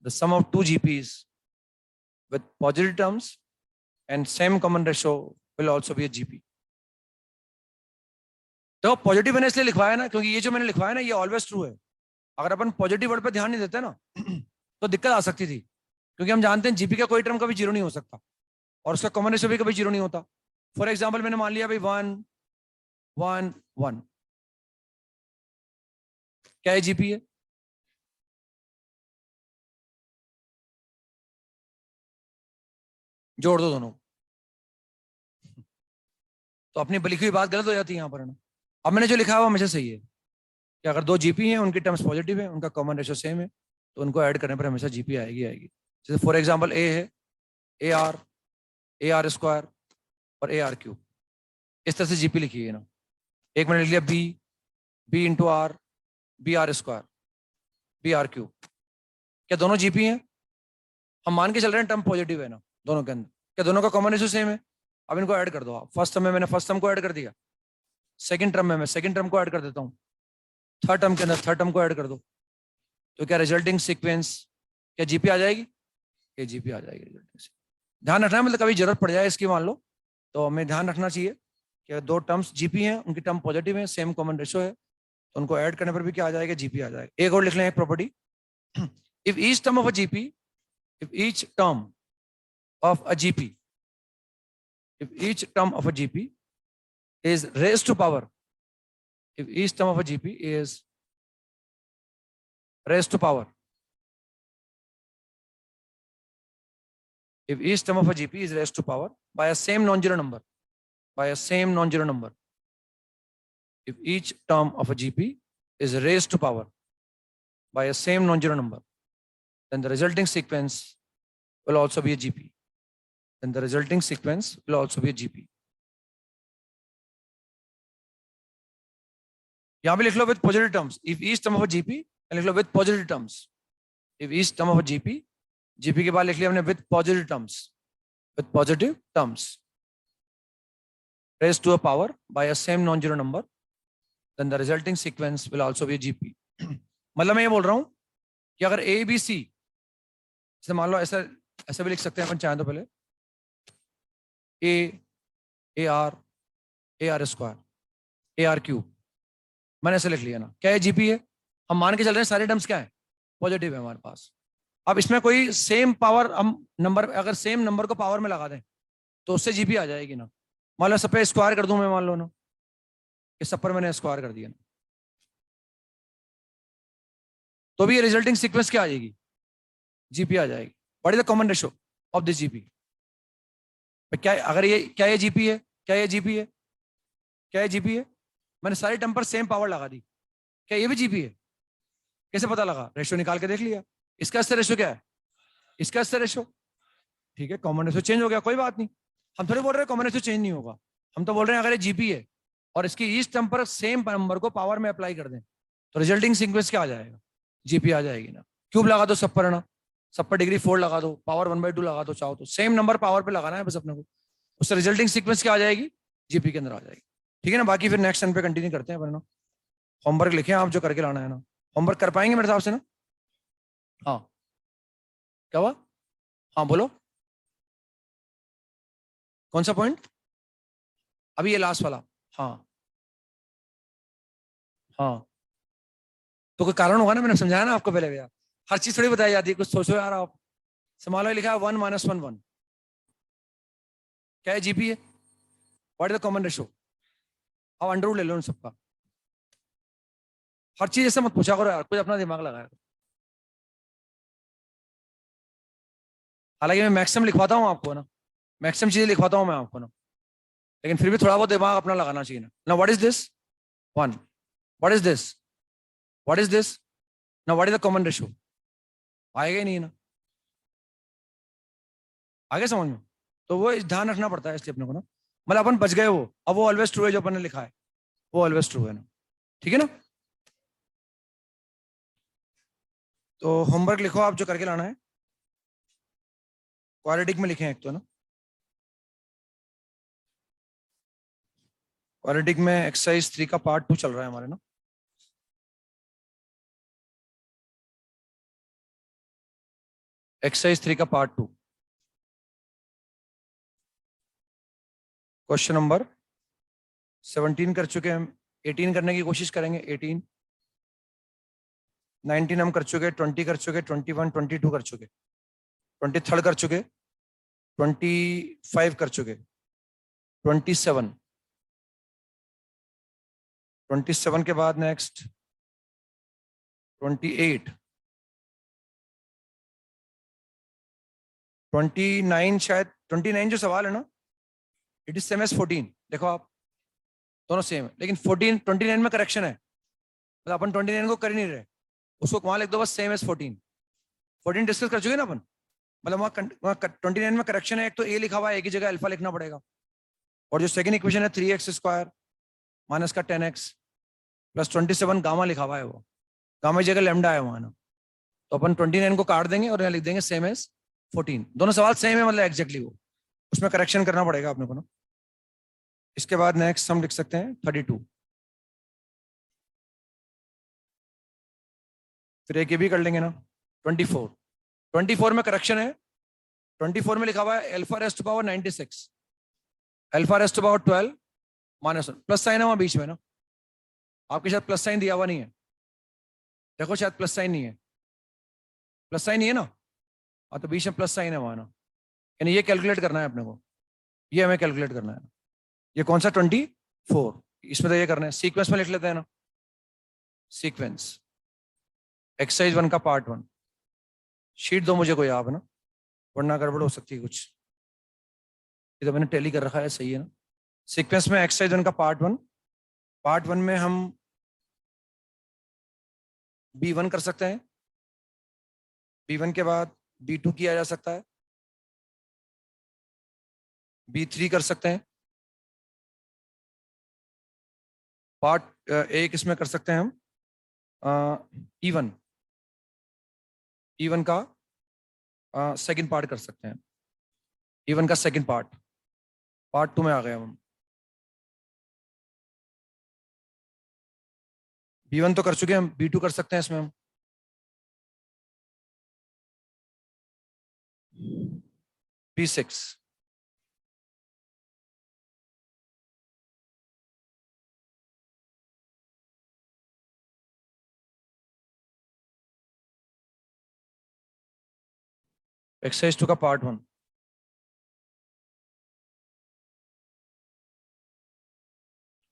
The sum of two GPs with positive terms and same common ratio will also be a GP. तो positive मैंने इसलिए लिखवाया ना क्योंकि ये जो मैंने लिखवाया ना ये ऑलवेज ट्रू है। अगर अपन पॉजिटिव वर्ड पे ध्यान नहीं देते ना तो दिक्कत आ सकती थी, क्योंकि हम जानते हैं जीपी का कोई टर्म कभी जीरो नहीं हो सकता और उसका कॉमन रेशो भी कभी जीरो नहीं होता। फॉर एग्जाम्पल मैंने मान लिया भाई 1 1 1, क्या है, जीपी है। जोड़ दो दोनों, तो अपनी लिखी हुई बात गलत हो जाती है यहाँ पर ना। अब मैंने जो लिखा है वो हमेशा सही है कि अगर दो जीपी हैं उनकी टर्म्स पॉजिटिव है, उनका कॉमन रेशो सेम है, तो उनको ऐड करने पर हमेशा जीपी आएगी आएगी। जैसे फॉर एग्जांपल ए है, ए आर स्क्वायर और ए आर क्यूब, इस तरह से जीपी लिखी है ना। एक मैंने लिख लिया B, B into R, B R square, B R cube, क्या दोनों जीपी हैं? हम मान के चल रहे हैं टर्म पॉजिटिव है ना दोनों के अंदर, क्या दोनों का कॉमन रेशो सेम है? अब इनको ऐड कर दो आप, फर्स्ट टर्म में मैंने फर्स्ट टर्म को ऐड कर दिया, सेकंड टर्म में मैं सेकंड टर्म को ऐड कर देता हूँ, थर्ड टर्म के अंदर थर्ड टर्म को ऐड कर दो, तो क्या रिजल्टिंग सीक्वेंस क्या जीपी आ जाएगी? ये जीपी आ जाएगी रिजल्टिंग से। ध्यान रखना है, मतलब कभी जरूरत पड़ जाए इसकी मान लो तो हमें ध्यान रखना चाहिए कि दो टर्म्स जीपी हैं, उनकी टर्म पॉजिटिव है, सेम कॉमन रेशो है, तो उनको ऐड करने पर भी क्या आ जाएगा, जीपी आ जाएगा। एक और लिख लें एक property, if each term of a GP, if each term of a GP, if each term of a GP is raised to power, if each term of a GP is raised to power, if each term of a GP is raised to power by a same non-zero number, by a same non-zero number, if each term of a GP is raised to power by a same non-zero number, then the resulting sequence will also be a GP. Then the resulting sequence will also be a GP. यहाँ भी लिख लो with positive terms, if each term of a GP, लिख लो with positive terms, if each term of a GP, GP के बाद लिख लिया हमने with positive terms, with positive terms raised to a power by a same non-zero number, then the resulting sequence will also be a GP. मतलब मैं ये बोल रहा हूँ कि अगर ए बी सी, जैसे मान लो ऐसा ऐसा भी लिख सकते हैं अपन चाहें तो, पहले A R square, A R cube, मैंने ऐसे लिख लिया ना, क्या है, जीपी है। हम मान के चल रहे हैं सारे टर्म्स क्या है, पॉजिटिव है हमारे पास। अब इसमें कोई सेम पावर हम नंबर, अगर सेम नंबर को पावर में लगा दें तो उससे जीपी आ जाएगी ना। मान लो सब पे स्क्वायर कर दूं मैं, मान लो ना कि सब पर मैंने स्क्वायर कर दिया ना, तो भी ये रिजल्टिंग सीक्वेंस क्या आ जाएगी, जीपी आ जाएगी। What is the common ratio of this GP? क्या अगर ये, क्या ये जीपी है, क्या ये जीपी है, क्या ये जीपी है? मैंने सारे टर्म पर सेम पावर लगा दी, क्या ये भी जीपी है? कैसे पता लगा? रेशो निकाल के देख लिया। इसका अस्तर रेशो क्या है, इसका अस्तर रेशो, ठीक है, कॉमन रेशो चेंज हो गया, कोई बात नहीं। हम थोड़ी बोल रहे हैं कॉमन रेशो चेंज नहीं होगा, हम तो बोल रहे हैं अगर ये जीपी है और इसकी ईच टर्म पर सेम नंबर को पावर में अप्लाई कर दें तो रिजल्टिंग सीक्वेंस क्या आ जाएगा, जीपी आ जाएगी ना। क्यूब लगा दो सब पर ना, सब पर डिग्री 4 लगा दो, पावर 1/2 लगा दो, चाहो तो सेम नंबर पावर पे लगाना है बस अपने को, उससे रिजल्टिंग सीक्वेंस क्या आ जाएगी, जीपी के अंदर आ जाएगी। ठीक है ना। बाकी फिर नेक्स्ट टाइम पे कंटिन्यू करते हैं वरना होमवर्क लिखे आप जो करके लाना है ना, होमवर्क कर पाएंगे मेरे हिसाब से ना। हाँ क्या हुआ, हाँ बोलो, कौन सा पॉइंट? अभी ये लास्ट वाला, हाँ हाँ, तो कोई कारण होगा ना, मैंने समझाया ना आपको पहले भैया। हर चीज थोड़ी बताई जाती है, कुछ सोचो यार आप। संभालो, लिखा है 1 - 1 1, क्या है जीपी है, what is the common ratio. अब अंडर रूट ले लो उन सबका। हर चीज ऐसे मत पूछा करो यार, कुछ अपना दिमाग लगाया करो। हालांकि मैं मैक्सिमम लिखवाता हूँ आपको ना, मैक्सिमम चीजें लिखवाता हूँ मैं आपको ना, लेकिन फिर भी थोड़ा बहुत दिमाग अपना लगाना चाहिए ना। ना what is this 1, what is this, what is this, ना what is the common ratio. आएगा ही नहीं ना, आगे समझ में। तो वो ध्यान रखना पड़ता है इसलिए अपने को ना, मतलब अपन बच गए वो, अब वो ऑलवेज ट्रू है जो अपन ने लिखा है, वो ऑलवेज ट्रू है ना, ठीक है ना। तो होमवर्क लिखो आप जो करके लाना है, क्वाड्रेटिक में लिखे हैं एक तो ना, क्वाड्रेटिक में एक्सरसाइज 3 का पार्ट 2 चल रहा है हमारे ना। एक्सरसाइज 3 का पार्ट 2, क्वेश्चन नंबर 17 कर चुके हैं हम, 18 करने की कोशिश करेंगे, 18, 19 हम कर चुके, 20 कर चुके, 21, 22 कर चुके, 23 कर चुके, 25 कर चुके, 27, 27 के बाद नेक्स्ट 28, 29, शायद 29 जो सवाल है ना, इट इज सेम एज 14। देखो आप, दोनों सेम है, लेकिन 14 29 में करेक्शन है, मतलब अपन 29 को कर ही नहीं रहे, उसको वहां लिख दो बस सेम एज 14। 14 डिस्कस कर चुके ना अपन, मतलब वहाँ 29 में करेक्शन है, एक तो ए लिखा हुआ है, एक ही जगह अल्फा लिखना पड़ेगा, और जो सेकंड इक्वेशन है 3x² माइनस का 10x प्लस 27 गामा लिखा हुआ है, वो गामा की जगह लेमडा है वहां ना, तो अपन 29 को काट देंगे और यहाँ लिख देंगे सेम एज 14। दोनों सवाल सेम है, मतलब एग्जैक्टली वो, उसमें करेक्शन करना पड़ेगा अपने को ना। इसके बाद नेक्स्ट हम लिख सकते हैं 32, फिर एक ये भी कर लेंगे ना 24। 24 में करेक्शन है, 24 में लिखा हुआ है alpha raised to power 96, alpha raised to power 12 minus plus sign है वहां बीच में ना, आपके साथ प्लस साइन दिया हुआ नहीं है, देखो शायद प्लस साइन नहीं है, प्लस साइन नहीं है ना, हाँ तो बीच में प्लस साइन है वहां ना, यानी ये कैलकुलेट करना है अपने को, ये हमें कैलकुलेट करना है। ये कौन सा 24, इसमें तो ये करना है, सीक्वेंस में लिख लेते हैं ना, सीक्वेंस एक्सरसाइज 1 का पार्ट 1, शीट दो मुझे कोई आप ना, वरना गड़बड़ हो सकती है कुछ, ये तो मैंने टैली कर रखा है, सही है ना। सीक्वेंस में एक्सरसाइज 1 का पार्ट 1, पार्ट 1 में हम B1 कर सकते हैं, B1 के बाद B2 किया जा सकता है, B3 कर सकते हैं, पार्ट एक इसमें कर सकते हैं हम E1, E1 का सेकंड पार्ट कर सकते हैं, E1 का सेकंड पार्ट, पार्ट 2 में आ गए हम। B1 तो कर चुके हैं हम, B2 कर सकते हैं इसमें हम, B6, एक्सरसाइज 2 का पार्ट 1,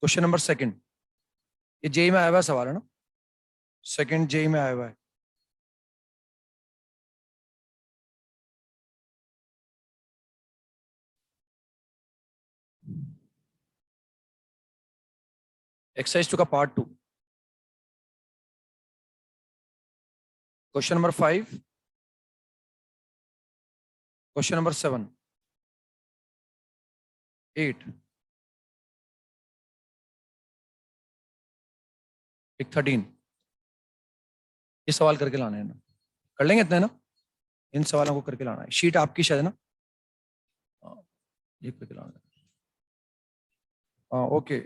क्वेश्चन नंबर सेकंड, ये जेई में आया हुआ है सवाल है ना, सेकंड जेई में आया हुआ है। एक्सरसाइज 2 का part 2, question number 5, question number 7, 8, एक 13, ये सवाल करके लाने हैं ना, कर लेंगे इतने ना, इन सवालों को करके लाना है, शीट आपकी शायद ना, हाँ, ये करके लाना है, हाँ ओके।